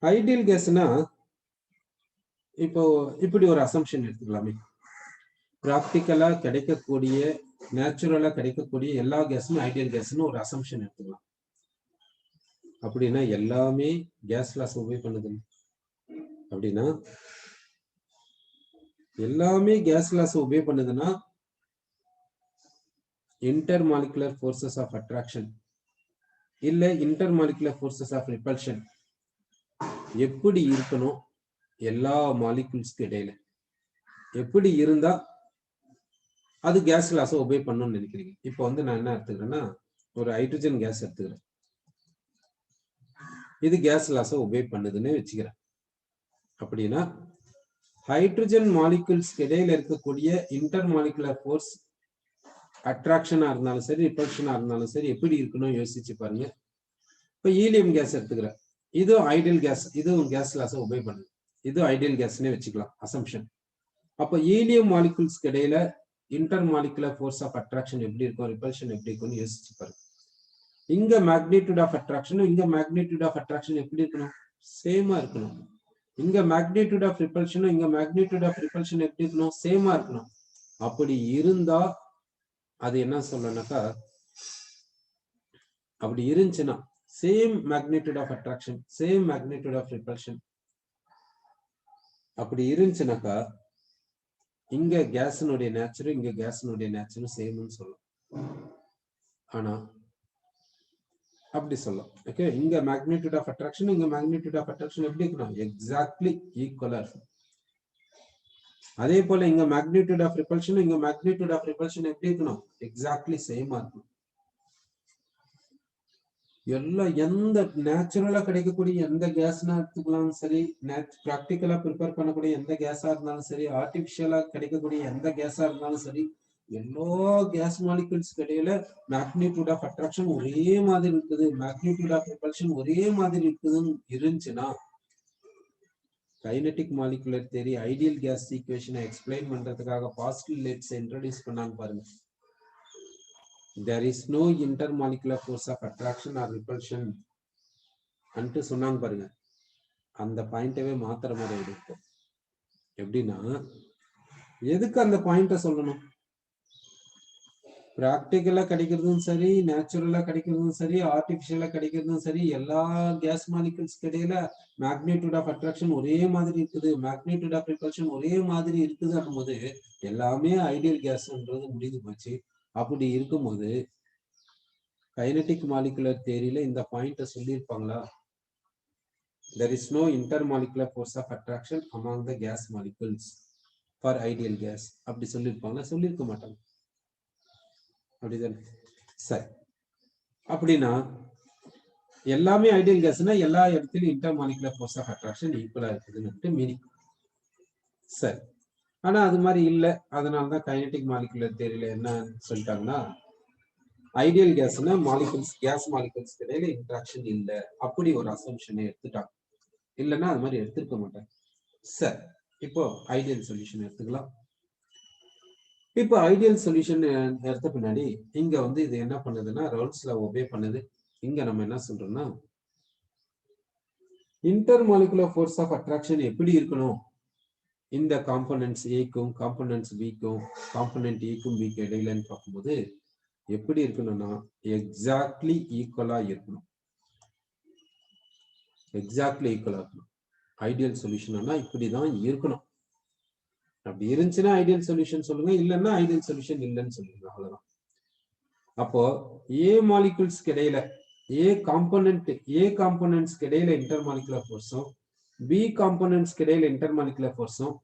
ஐடியல் கேஸ்னா இப்போ இப்படி ஒரு அசம்ஷன் எடுத்துக்கலாமே. பிராக்டிக்கலா கிடைக்கக்கூடிய நேச்சுரலா கிடைக்கக்கூடிய எல்லா கேஸும் ஐடியல் கேஸ்னு ஒரு அசம்ஷன் எடுத்துக்கலாம். அப்படின்னா எல்லாமே கேஸ் லாஸ் ஒபே பண்ணுது. அப்படின்னா எல்லாமே கேஸ் லாஸ் ஒபே பண்ணுதுன்னா intermolecular forces of attraction இல்ல intermolecular forces of repulsion எப்படி இருக்கணும்? எல்லா மாலிகுல்ஸ்க்கு இடையில எப்படி இருந்தா அது கேஸ் லாஸை ஒபே பண்ணணும்னு நினைக்கிறீங்க? இப்போ நான் என்ன எடுத்துக்கிறேன்னா ஒரு ஹைட்ரஜன் கேஸ் எடுத்துக்கிறேன். இது கேஸ் லாஸை ஒபே பண்ணுதுன்னு வச்சுக்கிறேன். அப்படின்னா ஹைட்ரஜன் மாலிகுல்ஸ்க்கு இடையில இருக்கக்கூடிய இன்டர் மாலிகுலர் ஃபோர்ஸ் அட்ராக்ஷனா இருந்தாலும் சரி ரிபல்ஷனா இருந்தாலும் சரி எப்படி இருக்கணும் யோசிச்சு பாருங்க. இப்ப ஈலியம் கேஸ் எடுத்துக்கிறேன். இதுவும் ஐடியல் கேஸ், இதுவும் கேஸ் லாஸை ஒபே பண்ணுது. இது ஐடியல் கேஸ்னே வச்சுக்கலாம் அசம்ஷன். அப்ப ஈலியம் மாலிகுல்ஸ்க்கு இடையில intermolecular force of attraction எப்படி இருக்கும், ரிபல்ஷன் எப்படி இருக்கும்னு யோசிச்சு பாருங்க. இங்க மேக்னிடியூட் ஆஃப் அட்ராக்ஷனும் இங்க மேக்னிடியூட் ஆஃப் அட்ராக்ஷன் எப்படி இருக்கணும்? சேமா இருக்கணும். இங்க மேக்னிடியூட் ஆஃப் ரிபல்ஷனும் இங்க மேக்னிடியூட் ஆஃப் ரிபல்ஷன் எப்படி இருக்கணும்? சேமா இருக்கணும். அப்படி இருந்தா அது என்ன சொல்லனாக்கா, அப்படி இருந்துச்சுன்னா same magnitude of attraction same magnitude of repulsion அப்படி இருந்துச்சுனாக்கா இங்க கேஸினுடைய நேச்சரும் இங்க கேஸினுடைய நேச்சரும் சேம்னு சொல்லலாம். ஆனா அப்படி சொல்லலாம். ஓகே, இங்க மேக்னிடியூட் ஆஃப் அட்ராக்ஷன் இங்க மேக்னிடியூட் ஆஃப் அட்ராக்ஷன் எப்படி இருக்கணும்? எக்ஸாக்ட்லி ஈக்குவலா இருக்கும். அதே போல இங்க மேக்னிடியூட் ஆஃப் ரிபல்ஷன் இங்க மேக்னிடியூட் ஆஃப் ரிபல்ஷன் எப்படி இருக்கணும்? எக்ஸாக்ட்லி சேமா இருக்கணும். எல்லாம் எந்த நேச்சுரலா கிடைக்கக்கூடிய எந்த கேஸ்னா எடுத்துக்கலாம் சரி, பிராக்டிக்கலா ப்ரிப்பேர் பண்ணக்கூடிய எந்த கேஸா இருந்தாலும் சரி, ஆர்டிபிஷியலா கிடைக்கக்கூடிய எந்த கேஸா இருந்தாலும் சரி, எல்லா கேஸ் மாலிகுல்ஸ் இடையில மேக்னிடியூட் ஆஃப் அட்ராக்ஷன் ஒரே மாதிரி இருக்குது, மேக்னிடியூட் ஆஃப் ரிபல்ஷன் ஒரே மாதிரி இருக்குதுன்னு இருந்துச்சுன்னா kinetic molecular theory ideal case ஈக்குவேஷனை எக்ஸ்பிளைன் பண்றதுக்காக பாஸ்டுலேட்ஸ் இன்ட்ரோடியூஸ் பண்ணாங்க பாருங்க. There is no intermolecular force of attraction or repulsion and சொன்னாங்க பாருங்க. அந்த பாயிண்டவே மாத்திர மாதிரி இருக்கும். எப்படின்னா எதுக்கு அந்த பாயிண்ட சொல்லணும்? பிராக்டிக்கலா கிடைக்கிறதும் சரி, நேச்சுரலா கிடைக்கிறதும் சரி, ஆர்டிபிஷியலா கிடைக்கிறதும் சரி, எல்லா கேஸ் மாலிகுல்ஸ்க்கு இடையில மேக்னிடியூட் ஆஃப் அட்ராக்ஷன் ஒரே மாதிரி இருக்குது, மேக்னிடியூட் ஆஃப் ரிபல்ஷன் ஒரே மாதிரி இருக்குது போது எல்லாமே ஐடியல் கேஸ்ன்றது முடிந்து போச்சு. அப்படி இருக்கும்போது கைனடிக் மாலிகுலர் தியரியில இந்த பாயிண்ட சொல்லியிருப்பாங்களா? There is no intermolecular force of attraction among the gas molecules for ideal gas. அப்படி சொல்லியிருப்பாங்களா? சொல்லியிருக்க மாட்டாங்க. அப்படிதான். சரி, அப்படின்னா எல்லாமே ஐடியல் கேஸ்னா எல்லா இடத்துலயும் இன்டர்மாலிகுலர் ஃபோர்ஸ் ஆஃப் அட்ராக்ஷன் ஈக்குவலா இருக்குதுன்னு மீனிங். சரி, ஆனா அது மாதிரி இல்லை. அதனாலதான் கைனடிக் மாலிகுலர் தியரியில என்ன சொல்லிட்டாங்கன்னா, ஐடியல் கேஸ்னா மாலிகுல்ஸ் கேஸ் மாலிகுல்ஸ் இடையில இன்ட்ராக்ஷன் இல்லை, அப்படி ஒரு அசம்ஷனை எடுத்துட்டாங்க. இல்லைன்னா அது மாதிரி எடுத்துருக்க மாட்டாங்க. சரி, இப்போ ஐடியல் சொல்யூஷன் எடுத்துக்கலாம். இப்போ ஐடியல் சொல்யூஷன் எடுத்த பின்னாடி இங்க வந்து இது என்ன பண்ணுதுன்னா ரவுல்ஸ்ல ஒபே பண்ணுது. இங்க நம்ம என்ன சொல்றோம்னா, இன்டர்மாலிகுலர் ஃபோர்ஸ் ஆஃப் அட்ராக்ஷன் எப்படி இருக்கணும், இந்த காம்பனன்ட்ஸ் ஏக்கும் காம்பனன்ட்ஸ் பிக்கும் காம்பனன்ட் ஏக்கும் பிக்கு இடையிலன்னு பார்க்கும்போது எப்படி இருக்கணும்னா எக்ஸாக்ட்லி ஈக்குவலா இருக்கணும். எக்ஸாக்ட்லி ஈக்குவலா இருக்கணும். ஐடியல் சொல்யூஷன்னா இப்படிதான் இருக்கணும். அப்படி இருந்துச்சுன்னா ஐடியல் சொல்யூஷன் சொல்லுங்க, இல்லைன்னா ஐடியல் சொல்யூஷன் இல்லைன்னு சொல்லுங்க, அவ்வளவுதான். அப்போ ஏ மாலிகுல்ஸ்க்கு இடையில ஏ காம்பனன்ட்ஸ்க்கு இடையில இன்டர்மாலிகுலர் ஃபோர்ஸும் பி காம்பனன்ட்ஸ்க்கு இடையில இன்டர்மாலிகுலர் ஃபோர்ஸும்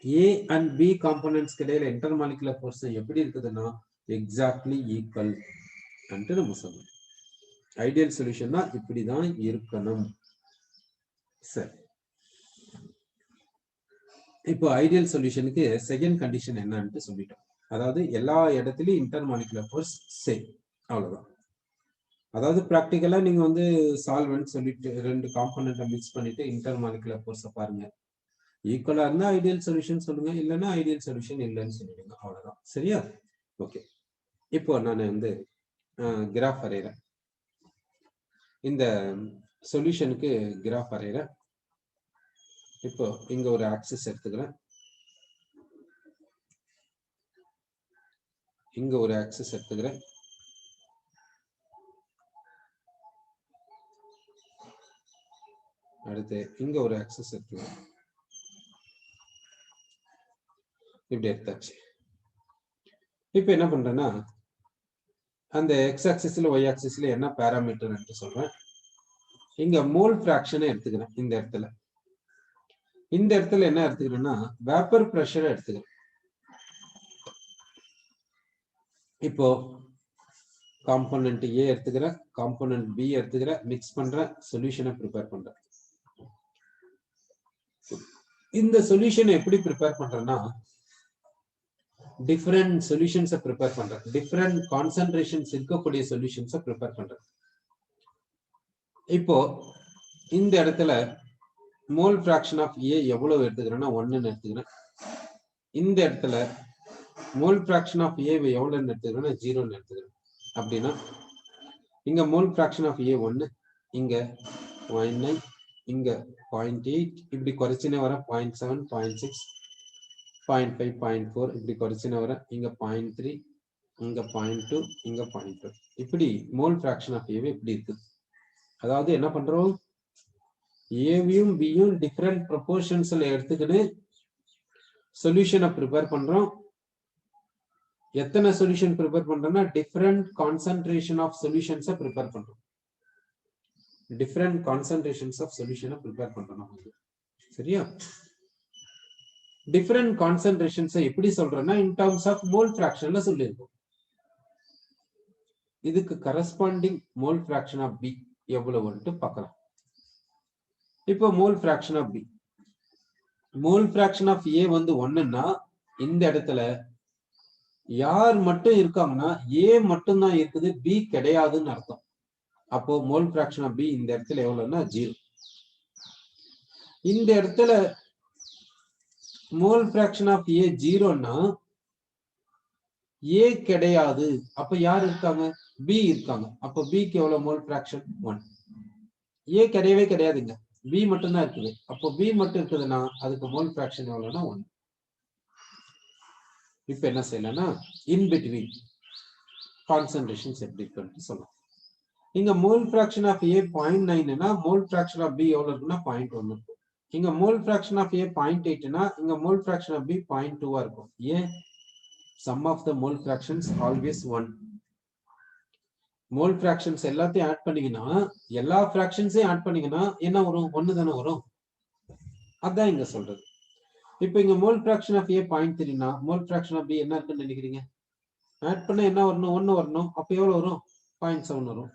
ஏ அண்ட் பி காம்பனன்ட்ஸ்க்கு இடையில இன்டர்மாலிகுலர் ஃபோர்ஸும் எப்படி இருக்குதுன்னா எக்ஸாக்ட்லி ஈக்குவல் நம்ம சொல்லணும். ஐடியல் சொல்யூஷன்னா இப்படிதான் இருக்கணும். சரி, இப்போ ஐடியல் சொல்யூஷனுக்கு செகண்ட் கண்டிஷன் என்னன்னு சொல்லிட்டோம். அதாவது எல்லா இடத்துலயும் இன்டர்மாலிகுலர் ஃபோர்ஸ் சேம், அவ்வளவுதான். அதாவது ப்ராக்டிக்கலா நீங்க வந்து சால்வெண்ட் சொல்லிட்டு ரெண்டு காம்பனன்ட்டை மிக்ஸ் பண்ணிட்டு இன்டர்மாலிகுலர் ஃபோர்ஸை பாருங்க, ஈக்குவலா இருந்தா ஐடியல் சொல்யூஷன் சொல்லுங்க, இல்லைன்னா ஐடியல் சொல்யூஷன் இல்லைன்னு சொல்லிடுங்க, அவ்வளவுதான். சரியா? ஓகே, இப்போ நான் வந்து கிராஃப் வரைகிறேன். இந்த சொல்யூஷனுக்கு கிராஃப் வரைகிறேன். இப்போ இங்க ஒரு ஆக்சிஸ் எடுத்துக்கிறேன், இங்க ஒரு ஆக்சிஸ் எடுத்துக்கிறேன், அடுத்து இங்க ஒரு ஆக்சிஸ் எடுத்துக்கிறேன். இப்படி எடுத்தாச்சு. இப்ப என்ன பண்றேன்னா அந்த எக்ஸ் ஆக்சிஸ்ல ஒய் ஆக்சிஸ்ல என்ன பேராமீட்டர் சொல்றேன். இங்க மோல் ஃபிராக்ஷனை எடுத்துக்கிறேன். இந்த இடத்துல என்ன எடுத்துக்கிறேன்னா வேப்பர் பிரஷரை எடுத்துக்கிறேன். இப்போ காம்பனன்ட் ஏ எடுத்துக்கிறேன், காம்பனன்ட் பி எடுத்துக்கிறேன், மிக்ஸ் பண்றேன், சொல்யூஷனை ப்ரிப்பேர் பண்றேன். இந்த சொல்யூஷனை எப்படி ப்ரிப்பேர் பண்றேன்னா டிஃபரெண்ட் சொல்யூஷன்ஸை ப்ரிப்பேர் பண்றேன், டிஃபரெண்ட் கான்சன்ட்ரேஷன்ஸ் இருக்கக்கூடிய சொல்யூஷன்ஸை ப்ரிப்பேர் பண்றேன். இப்போ இந்த இடத்துல மோல் ஃபிராக்ஷன் ஆஃப் ஏ எவ்வளவு எடுத்துக்கிறேன்னா 1ன்னு எடுத்துக்கிறேன். இந்த இடத்துல மோல் ஃபிராக்ஷன் ஆஃப் ஏ எவ்வளவுன்னு எடுத்துக்கிறேன்னா 0ன்னு எடுத்துக்கிறேன். அப்படின்னா இங்க மோல் ஃபிராக்ஷன் ஆஃப் ஏ 1, இங்க 0.9, இங்க 0.8, இப்படி குறைச்சினே வர 0.7, 0.6, 0.5, 0.4, இப்படி குறைச்சினே வர இங்க 0.3, இங்க 0.2, இங்க 0.2, இப்படி மோல் ஃபிராக்ஷன் ஆஃப் ஏ இப்படி இருக்கு. அதாவது என்ன பண்றோம், ஏவியும் பியும் டிஃபரெண்ட் ப்ரொபோர்ஷன்ஸ்ல எடுத்துக்கிட்டு சொல்யூஷனை ப்ரிப்பேர் பண்றோம். எத்தனை சொல்யூஷன் ப்ரிப்பேர் பண்றோம்னா டிஃபரெண்ட் கான்சன்ட்ரேஷன் ஆஃப் சொல்யூஷன்ஸை ப்ரிப்பேர் பண்றோம். டிஃபரெண்ட் கான்சன்ட்ரேஷன்ஸ் ஆஃப் சொல்யூஷனை ப்ரிப்பேர் பண்றோம். சரியா? டிஃபரெண்ட் கான்சன்ட்ரேஷன்ஸை எப்படி சொல்றோம்னா இன் டர்ம்ஸ் ஆஃப் மோல் ஃபிராக்ஷன்ல சொல்லியிருக்கோம். இதுக்கு corresponding mole fraction of B எவ்வளவுன்ட்டு பார்க்கலாம். இப்போ mole fraction of B, mole fraction of A வந்து 1ன்னா இந்த இடத்துல யார் மட்டும் இருக்காங்கன்னா ஏ மட்டும் தான் இருக்குது, பி கிடையாதுன்னு அர்த்தம். அப்போ மோல் ஃபிராக்ஷன் ஆஃப் பி இந்த இடத்துல எவ்வளவுன்னா 0. இந்த இடத்துல மோல் ஃபிராக்ஷன் ஆஃப் ஏ 0ன்னா ஏ கிடையாது, அப்ப யார் இருக்காங்க, பி இருக்காங்க. அப்போ பிக்கு எவ்வளவு மோல் ஃபிராக்ஷன் 1. ஏ கிடையவே கிடையாதுங்க, பி மட்டும் தான் இருக்குது. அப்போ பி மட்டும் இருக்குதுன்னா அதுக்கு மோல் ஃபிராக்ஷன் எவ்வளவுன்னா 1. இப்ப என்ன செய்யலாம்னா இன் பிட்வீன் கான்சன்ட்ரேஷன்ஸ் எப்படி இருக்குன்னு சொல்லலாம். இங்க மோல் ஃபிராக்ஷன் ஆஃப் ஏ 0.9னா மோல் ஃபிராக்ஷன் ஆஃப் பி எவ்வளவு இருக்குன்னா 0.1 இருக்கும். இங்க மோல் ஃபிராக்ஷன் ஆஃப் ஏ 0.8னா இங்க மோல் ஃபிராக்ஷன் ஆஃப் பி 0.2 இருக்கும். ஏன்? sum of the mole fractions always 1. Mole fractions எல்லாத்தையும் ஆட் பண்ணீங்கன்னா, எல்லா ஃபிராக்ஷன்ஸையும் ஆட் பண்ணீங்கன்னா என்ன வரும்? 1 தானே வரும். அதான் இங்க சொல்றது. இப்போ இங்க மோல் ஃபிராக்ஷன் ஆஃப் A 0.3னா மோல் ஃபிராக்ஷன் ஆஃப் B என்ன இருக்குன்னு நினைக்கிறீங்க? ஆட் பண்ணா என்ன வரணும்? 1 வரணும். அப்ப எவ்வளவு வரும்? 0.7 வரும்.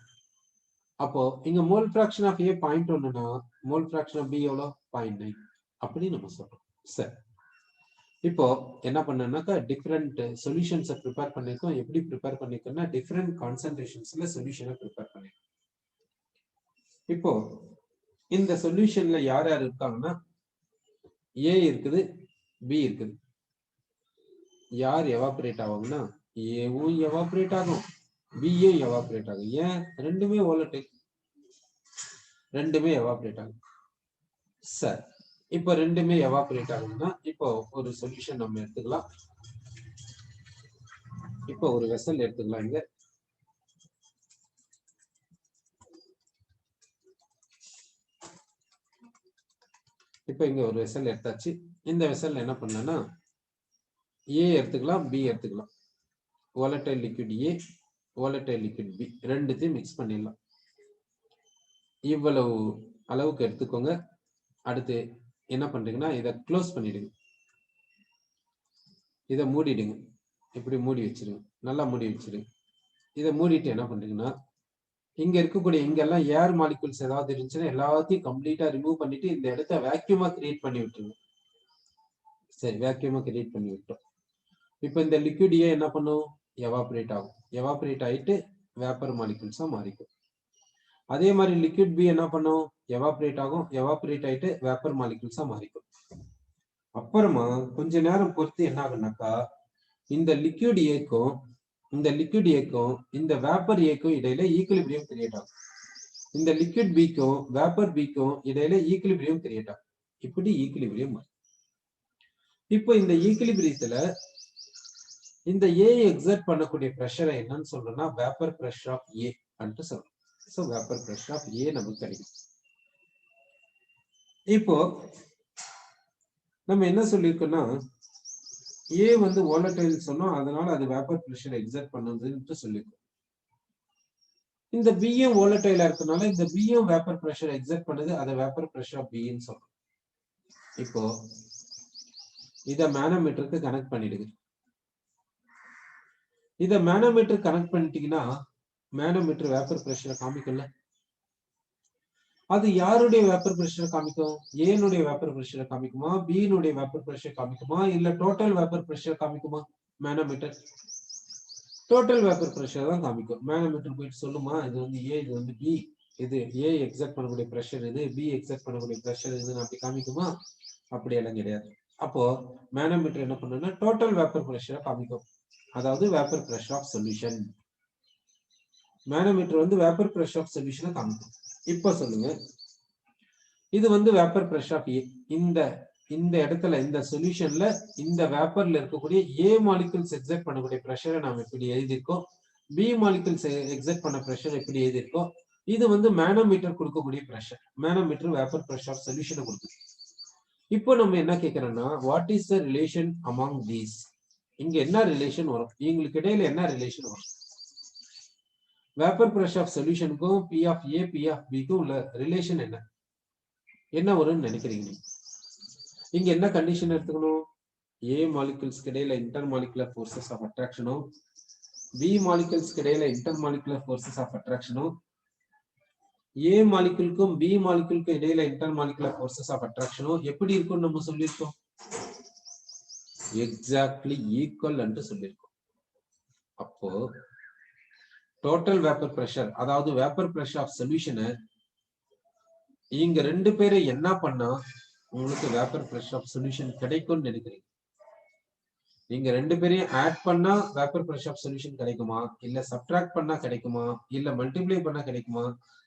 அப்போ இங்க மோல் ஃபிராக்ஷன் ஆஃப் A 0.1னா மோல் ஃபிராக்ஷன் ஆஃப் B எவ்வளவு? 0.9 அப்படி நம்ம சொல்றோம். சரி, இப்போ என்ன பண்ணனாக்கா டிஃபரெண்ட் சொல்யூஷன்ஸை ப்ரிப்பேர் பண்ணிருக்கோம். எப்படி ப்ரிப்பேர் பண்ணிருக்கோம்னா டிஃபரெண்ட் கான்சன்ட்ரேஷன்ஸ்ல சொல்யூஷனை ப்ரிப்பேர் பண்ணிருக்கோம். இப்போ இந்த சொல்யூஷன்ல யார் யார் இருக்காங்கன்னா A இருக்குது, B இருக்குது. யார் எவாபரேட் ஆகும்னா ஏவும் எவாபரேட் ஆகும், பியும் எவாபரேட் ஆகும். ஏன்? ரெண்டுமே வோலடைல், ரெண்டுமே எவாபரேட் ஆகும். சரி, இப்போ ரெண்டுமே எவாபரேட் ஆகுதுன்னா இப்போ ஒரு சொல்யூஷன் நம்ம எடுத்துக்கலாம். இப்போ ஒரு வெசல் எடுத்துக்கலாம். இங்க இப்போ இங்க ஒரு வெசல் எடுத்தாச்சு. இந்த வெசல்ல என்ன பண்ணலன்னா ஏ எடுத்துக்கலாம், பி எடுத்துக்கலாம். volatile liquid A, volatile liquid B ரெண்டுத்தையும் மிக்ஸ் பண்ணிடலாம். இவ்வளவு அளவுக்கு எடுத்துக்கோங்க. அடுத்து என்ன பண்றீங்கன்னா இதை க்ளோஸ் பண்ணிடுங்க, இதை மூடிடுங்க. இப்படி மூடி வச்சிருங்க, நல்லா மூடி வச்சிருங்க. இதை மூடிட்டு என்ன பண்றீங்கன்னா இங்க இருக்கக்கூடிய இங்கெல்லாம் ஏர் மாலிகுல்ஸ் ஏதாவது இருந்துச்சுன்னா எல்லாத்தையும் கம்ப்ளீட்டா ரிமூவ் பண்ணிட்டு இந்த இடத்த வேக்யூமா கிரியேட் பண்ணி விட்டுருங்க. சரி, வேக்யூமா கிரியேட் பண்ணி விட்டோம். இப்போ இந்த லிக்விட் ஏ என்ன பண்ணும்? எவாபரேட் ஆகும். எவாபரேட் ஆயிட்டு வேப்பர் மாலிகுல்ஸா மாறிக்கும். அதே மாதிரி லிக்விட் பி என்ன பண்ணும்? எவாபரேட் ஆகும். எவாபரேட் ஆயிட்டு வேப்பர் மாலிகுல்ஸா மாறிக்கும். அப்புறமா கொஞ்ச நேரம் பொறுத்து என்ன ஆகுனாக்கா இந்த லிக்விட் ஏக்கும் இந்த வேப்பர் ஏக்கும் இடையில ஈக்குலிபிரியம் கிரியேட் ஆகும். இந்த லிக்விட் பிக்கும் வேப்பர் பிக்கும் இடையில ஈக்குலிபிரியம் கிரியேட் ஆகும். இப்படி ஈக்குலிபிரியம் மாறும். இப்போ இந்த ஈக்குலிபிரியத்துல இந்த ஏ எக்ஸர்ட் பண்ணக்கூடிய பிரஷரை என்னன்னு சொல்றோம்னா வேப்பர் பிரஷர் ஆஃப் ஏ அப்படின்ட்டு சொல்றோம். சோ வேப்பர் பிரஷர் ஆஃப் ஏ நமக்கு கிடைக்கும். இப்போ நம்ம என்ன சொல்லியிருக்கோம்னா ஏ வந்து volatile சொன்னோம், அதனால அது வேப்பர் பிரஷர் எக்ஸர்ட் பண்ணுதுன்னு சொல்லியிருக்கோம். இந்த பியும் volatile இருக்கனால இந்த பியும் வேப்பர் பிரஷர் எக்ஸர்ட் பண்ணுது, அதை வேப்பர் பிரஷர் ஆஃப் பின்னு சொல்றோம். இப்போ இத மேனோமீட்டருக்கு கனெக்ட் பண்ணிடுங்க. இத மேனோமீட்டர் கனெக்ட் பண்ணிட்டீங்கன்னா மேனோமீட்டர் வேப்பர் பிரஷரை காமிக்கும்ல. அது யாருடைய வேப்பர் பிரஷரை காமிக்கும்? ஏனுடைய வேப்பர் பிரஷரை காமிக்குமா, பியினுடைய வேப்பர் பிரஷர் காமிக்குமா, இல்ல டோட்டல் வேப்பர் பிரஷர் காமிக்குமா? மேனோமீட்டர் டோட்டல் வேப்பர் பிரஷர் தான் காமிக்கும். மேனோமீட்டர் போயிட்டு சொல்லுமா இது வந்து ஏ, இது வந்து பி, இது ஏ எக்ஸர்ட் பண்ணக்கூடிய பிரஷர் இது, பி எக்ஸர்ட் பண்ணக்கூடிய பிரஷர் இதுன்னு அப்படி காமிக்குமா? அப்படி எல்லாம் கிடையாது. அப்போ மேனோமீட்டர் என்ன பண்ணுன்னா டோட்டல் வேப்பர் பிரஷரை காமிக்கும், அதாவது vapour pressure of solution. Manometer வந்து வேப்பர் பிரஷர் ஆஃப் சொல்யூஷனை காமிக்கும். இப்போ சொல்லுங்க, இது வந்து வேப்பர் பிரஷர் ஆஃப் ஏ. இந்த இடத்துல இந்த சொல்யூஷன்ல இந்த வேப்பர்ல இருக்கக்கூடிய ஏ மாலிகுல்ஸ் எக்ஸர்ட் பண்ணக்கூடிய பிரஷரை நாம் எப்படி எழுதியிருக்கோம், பி மாலிகுல்ஸ் எக்ஸர்ட் பண்ண பிரஷர் எப்படி எழுதியிருக்கோம். இது வந்து மேனோமீட்டர் கொடுக்கக்கூடிய pressure. Manometer vapour pressure of சொல்யூஷனை கொடுக்குது. இப்போ நம்ம என்ன கேட்கிறோம்னா what is the relation among these? இங்க என்ன ரிலேஷன் வரும்? இவங்களுக்கு இடையில என்ன ரிலேஷன் வரும்? வேப்பர் பிரஷர் ஆஃப் சொல்யூஷனுக்கும் P of A P of பிக்கும் உள்ள ரிலேஷன் என்ன வரும்னு நினைக்கிறீங்க? இங்க என்ன கண்டிஷன் எடுத்துக்கணும்? ஏ மாலிகுல்ஸ்க்கு இடையில இன்டர் மாலிகுலர் ஃபோர்சஸ் ஆஃப் அட்ராக்ஷனும், பி மாலிகுல்ஸ்க்கு இடையில இன்டர் மாலிகுலர் ஃபோர்சஸ் ஆஃப் அட்ராக்ஷனும், ஏ மாலிகுலுக்கும் பி மாலிகுலுக்கும் இடையில இன்டர் மாலிகுலர் ஃபோர்சஸ் ஆஃப் அட்ராக்ஷனும் எப்படி இருக்கும்னு நம்ம சொல்லியிருக்கோம்? எக்ஸாக்ட்லி ஈக்குவல் என்று சொல்லியிருக்கோம். அப்போ டோட்டல் வேப்பர் பிரஷர், அதாவது வேப்பர் பிரஷர் ஆஃப் சொல்யூஷனை இங்க ரெண்டு பேரை என்ன பண்ணா உங்களுக்கு வேப்பர் பிரஷர் ஆஃப் சொல்யூஷன் கிடைக்கும்னு நினைக்கிறீங்க? நீங்க ரெண்டு பேரையும் ஆட் பண்ணா வேப்பர் பிரஷர் ஆஃப் சொல்யூஷன் கிடைக்குமா, இல்ல சப்ட்ராக்ட் பண்ணா கிடைக்குமா, இல்ல மல்டிப்ளை பண்ணா கிடைக்குமா,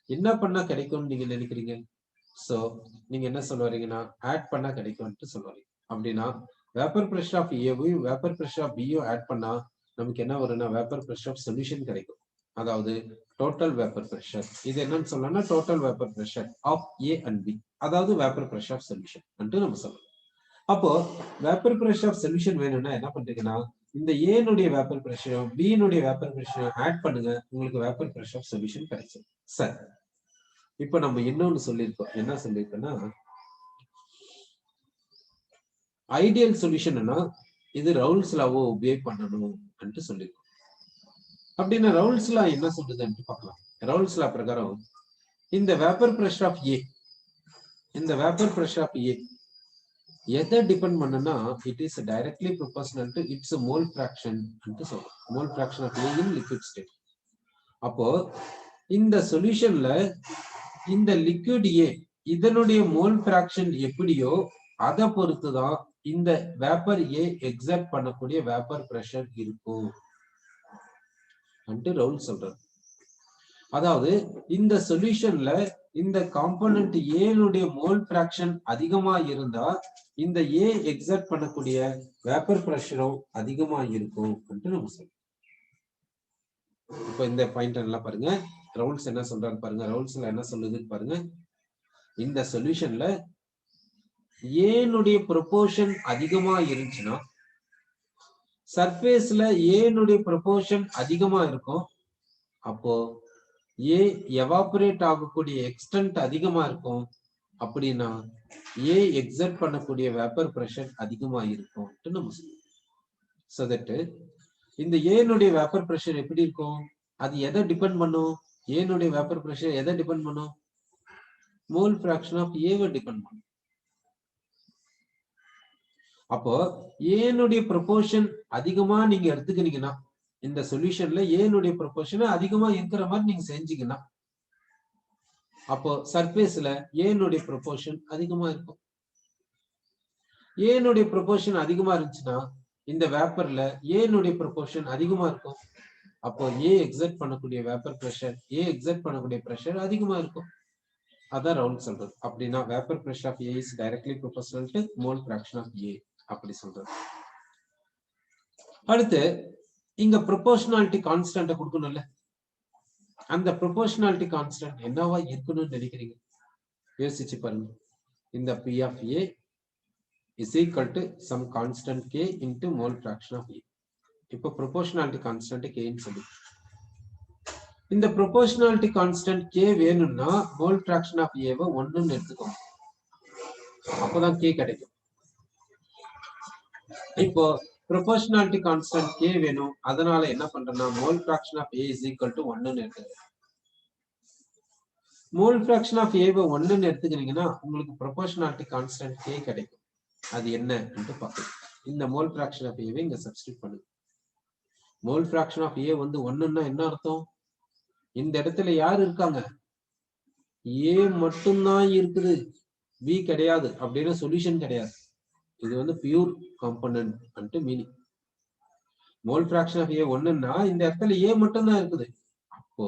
என்ன பண்ணா கிடைக்கும்னு நீங்க நினைக்கிறீங்க? சோ நீங்க என்ன சொல்ல வரீங்கன்னா ஆட் பண்ணா கிடைக்கும்னு சொல்ல வரீங்க. அப்படின்னா வேப்பர் பிரஷர் ஆஃப் ஏவையும் வேப்பர் பிரஷர் ஆஃப் பியும் ஆட் பண்ணா நமக்கு என்ன வரும்னா வேப்பர் பிரஷர் ஆஃப் சொல்யூஷன் கிடைக்கும், அதாவது டோட்டல் வேப்பர் பிரஷர். இது என்னன்னு சொல்லணும்னா total vapour pressure of A and B, அதாவது வேப்பர் பிரஷர் ஆஃப் சொல்யூஷன் நம்ம சொல்லணும். அப்போ வேப்பர் பிரஷர் ஆஃப் சொல்யூஷன் வேணும்னா என்ன பண்றீங்கன்னா இந்த ஏனுடைய வேப்பர் பிரஷரும் பியினுடைய வேப்பர் பிரஷரும் ஆட் பண்ணுங்க, உங்களுக்கு வேப்பர் பிரஷர் சொல்யூஷன் கிடைக்கும். சரி, இப்ப நம்ம இன்னொன்னு சொல்லியிருக்கோம். என்ன சொல்லியிருக்கோம்னா, ஐடியல் சொல்யூஷன்னா இது ரவுல்ஸ் லாவை ஒபே பண்ணணும் என்று சொல்லியிருக்கோம். அப்படின்னா ரவுல்ஸ் லா என்ன சொல்லுதுன்னு பார்க்கலாம். ரவுல்ஸ் லா பிரகாரம் இந்த வேப்பர் பிரஷர் ஆஃப் ஏ, இந்த வேப்பர் பிரஷர் ஆஃப் ஏ எதை டிபெண்ட் பண்ணுனா, it is directly proportional to its mole fraction என்று சொல்றோம். Mole fraction of A in liquid state. அப்போ இந்த சொல்யூஷன்ல இந்த லிக்விட் ஏ இதனுடைய மோல் ஃபிராக்ஷன் எப்படியோ அதை பொறுத்துதான் இந்த வேப்பர் ஏ எக்ஸர்ட் பண்ணக்கூடிய வேப்பர் பிரஷர் இருக்கும் என்று ரவுல் சொல்றாரு. அதாவது இந்த சொல்யூஷன்ல இந்த காம்போனன்ட் ஏனுடைய மோல் ஃபிராக்ஷன் அதிகமா இருந்தா இந்த ஏ எக்ஸர்ட் பண்ணக்கூடிய வேப்பர் பிரஷரும் அதிகமா இருக்கும் என்று நம்ம சொல்றோம். இப்போ இந்த பாயிண்ட் எல்லாம் பாருங்க, ரவுல்ஸ் என்ன சொல்றாரு பாருங்க. ரவுல்ஸ்ல என்ன சொல்லுது பாருங்க. இந்த சொல்யூஷன்ல ஏனுடைய ப்ரொபோர்ஷன் அதிகமா இருந்துச்சுன்னா, சர்ஃபேஸ்ல ஏனுடைய ப்ரொபோர்ஷன் அதிகமா இருக்கும். அப்போ ஏ எவாபரேட் ஆகக்கூடிய எக்ஸ்டென்ட் அதிகமா இருக்கும். அப்படின்னா ஏ எக்ஸர்ட் பண்ணக்கூடிய வேப்பர் பிரஷர் அதிகமா இருக்கும் நம்ம சொல்லுவோம். சோ தட் இந்த ஏனுடைய வேப்பர் பிரஷர் எப்படி இருக்கும், அது எதை டிபெண்ட் பண்ணும்? ஏனுடைய வேப்பர் பிரஷர் எதை டிபெண்ட் பண்ணும்? மோல் ஃபிராக்ஷன் ஆஃப் ஏவை டிபெண்ட் பண்ணும். அப்போ ஏனுடைய ப்ரொபோர்ஷன் அதிகமா நீங்க எடுத்துக்கிட்டீங்கன்னா, இந்த சொல்யூஷன்ல ஏனுடைய ப்ரொபோர்ஷன் அதிகமா இருக்கிற மாதிரி நீங்க செஞ்சீங்கன்னா, அப்போ சர்ஃபேஸ்ல ஏனுடைய ப்ரொபோர்ஷன் அதிகமா இருக்கும். ஏனுடைய ப்ரொபோர்ஷன் அதிகமா இருந்துச்சுன்னா இந்த வேப்பர்ல ஏனுடைய ப்ரொபோர்ஷன் அதிகமா இருக்கும். அப்போ ஏ எக்ஸர்ட் பண்ணக்கூடிய வேப்பர் பிரஷர், ஏ எக்ஸர்ட் பண்ணக்கூடிய பிரஷர் அதிகமா இருக்கும். அதான் ரவுல் சொல்றது. அப்படின்னா vapour pressure of A is directly proportional to mole fraction of A அப்படி சொல்றது. அடுத்து இங்க ப்ரொபோர்ஷனாலிட்டி கான்ஸ்டன்ட் கொடுக்கணும்ல, அந்த ப்ரொபோர்ஷனாலிட்டி கான்ஸ்டன்ட் என்னவா இருக்கணும்னு நினைக்கிறீங்க? யோசிச்சு பாருங்க. இந்த P of A is equal to some constant K into mole fraction of A. இப்போ ப்ரொபோர்ஷனாலிட்டி கான்ஸ்டன்ட் K ன்னு சொல்லி, இந்த ப்ரொபோர்ஷனாலிட்டி கான்ஸ்டன்ட் K வேணும்னா மோல் ஃபிராக்ஷன் ஆஃப் A வை 1ன்னு எடுத்துக்கோங்க. அப்பதான் K கிடைக்கும். இப்போ proportionality constant K வேணும். அதனால என்ன பண்றேன்னா mole fraction of A is equal to 1ன்னு எடுத்துக்கிறேன். மோல் fraction of A வை 1ன்னு எடுத்துக்கிறீங்கன்னா உங்களுக்கு proportionality constant K கிடைக்கும். அது என்ன என்று பார்க்கலாம். இந்த மோல் fraction of A வை இங்க சப்ஸ்டிட்யூட் பண்ணுங்க. மோல் fraction of A வந்து 1ன்னா என்ன அர்த்தம்? இந்த இடத்துல யார் இருக்காங்க? A மட்டும்தான் இருக்குது, B கிடையாது அப்படின்னு சொல்யூஷன் கிடையாது. இது வந்து pure component and meaning. Mole fraction of A 1ன்னா இந்த இடத்துல A மட்டும் தான் இருக்குது. அப்போ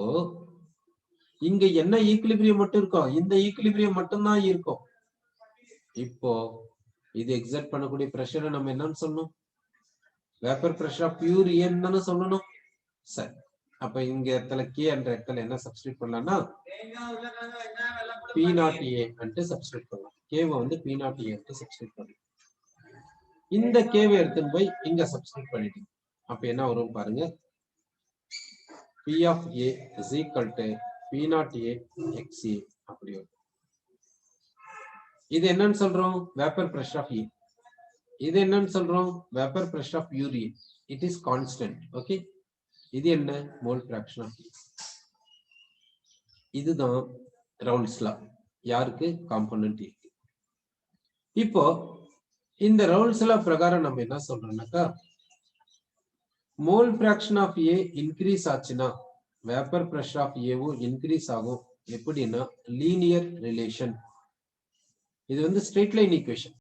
இங்க என்ன ஈக்குலிபிரியம் மட்டும் இருக்கும்? இந்த ஈக்குலிபிரியம் மட்டும் தான் இருக்கும். இப்போ இது எக்ஸர்ட் பண்ணக்கூடிய பிரஷரை நம்ம என்னன்னு சொல்லணும்? வேப்பர் பிரஷர் ஆஃப் பியூர் ஏன்னு சொல்லணும். சரி, அப்ப இங்க இடத்துல K என்ற இடத்துல என்ன சப்ஸ்டிட்யூட் பண்ணலாம்னா P0A என்று சப்ஸ்டிட்யூட் பண்ணலாம். K வந்து P0A என்று சப்ஸ்டிட்யூட் பண்ணலாம். இந்த கேவை எடுத்துன்னு போய் இங்க சப்ஸ்டிட்யூட் பண்ணிட்டீங்க. அப்ப என்ன வரும் பாருங்க. P of A is equal to P0A XA அப்படி வரும். இது என்னன்னு சொல்றோம்? Vapour pressure of A. இது என்னன்னு சொல்றோம்? Vapour pressure of urea. It is constant. Okay, இது என்ன? Mole fraction of A. இதுதான் ரவுல்ஸ் லா. யாருக்கு? Component A. இப்போ இந்த ரவுல்ஸ் லா பிரகாரம் நம்ம என்ன சொல்றோம்னாக்கா, mole fraction of A increase ஆச்சுன்னா வேப்பர் பிரஷர் ஆஃப் ஏவும் இன்க்ரீஸ் ஆகும். எப்படின்னா லீனியர் ரிலேஷன். இது வந்து ஸ்ட்ரெயிட் லைன் ஈக்குவேஷன்.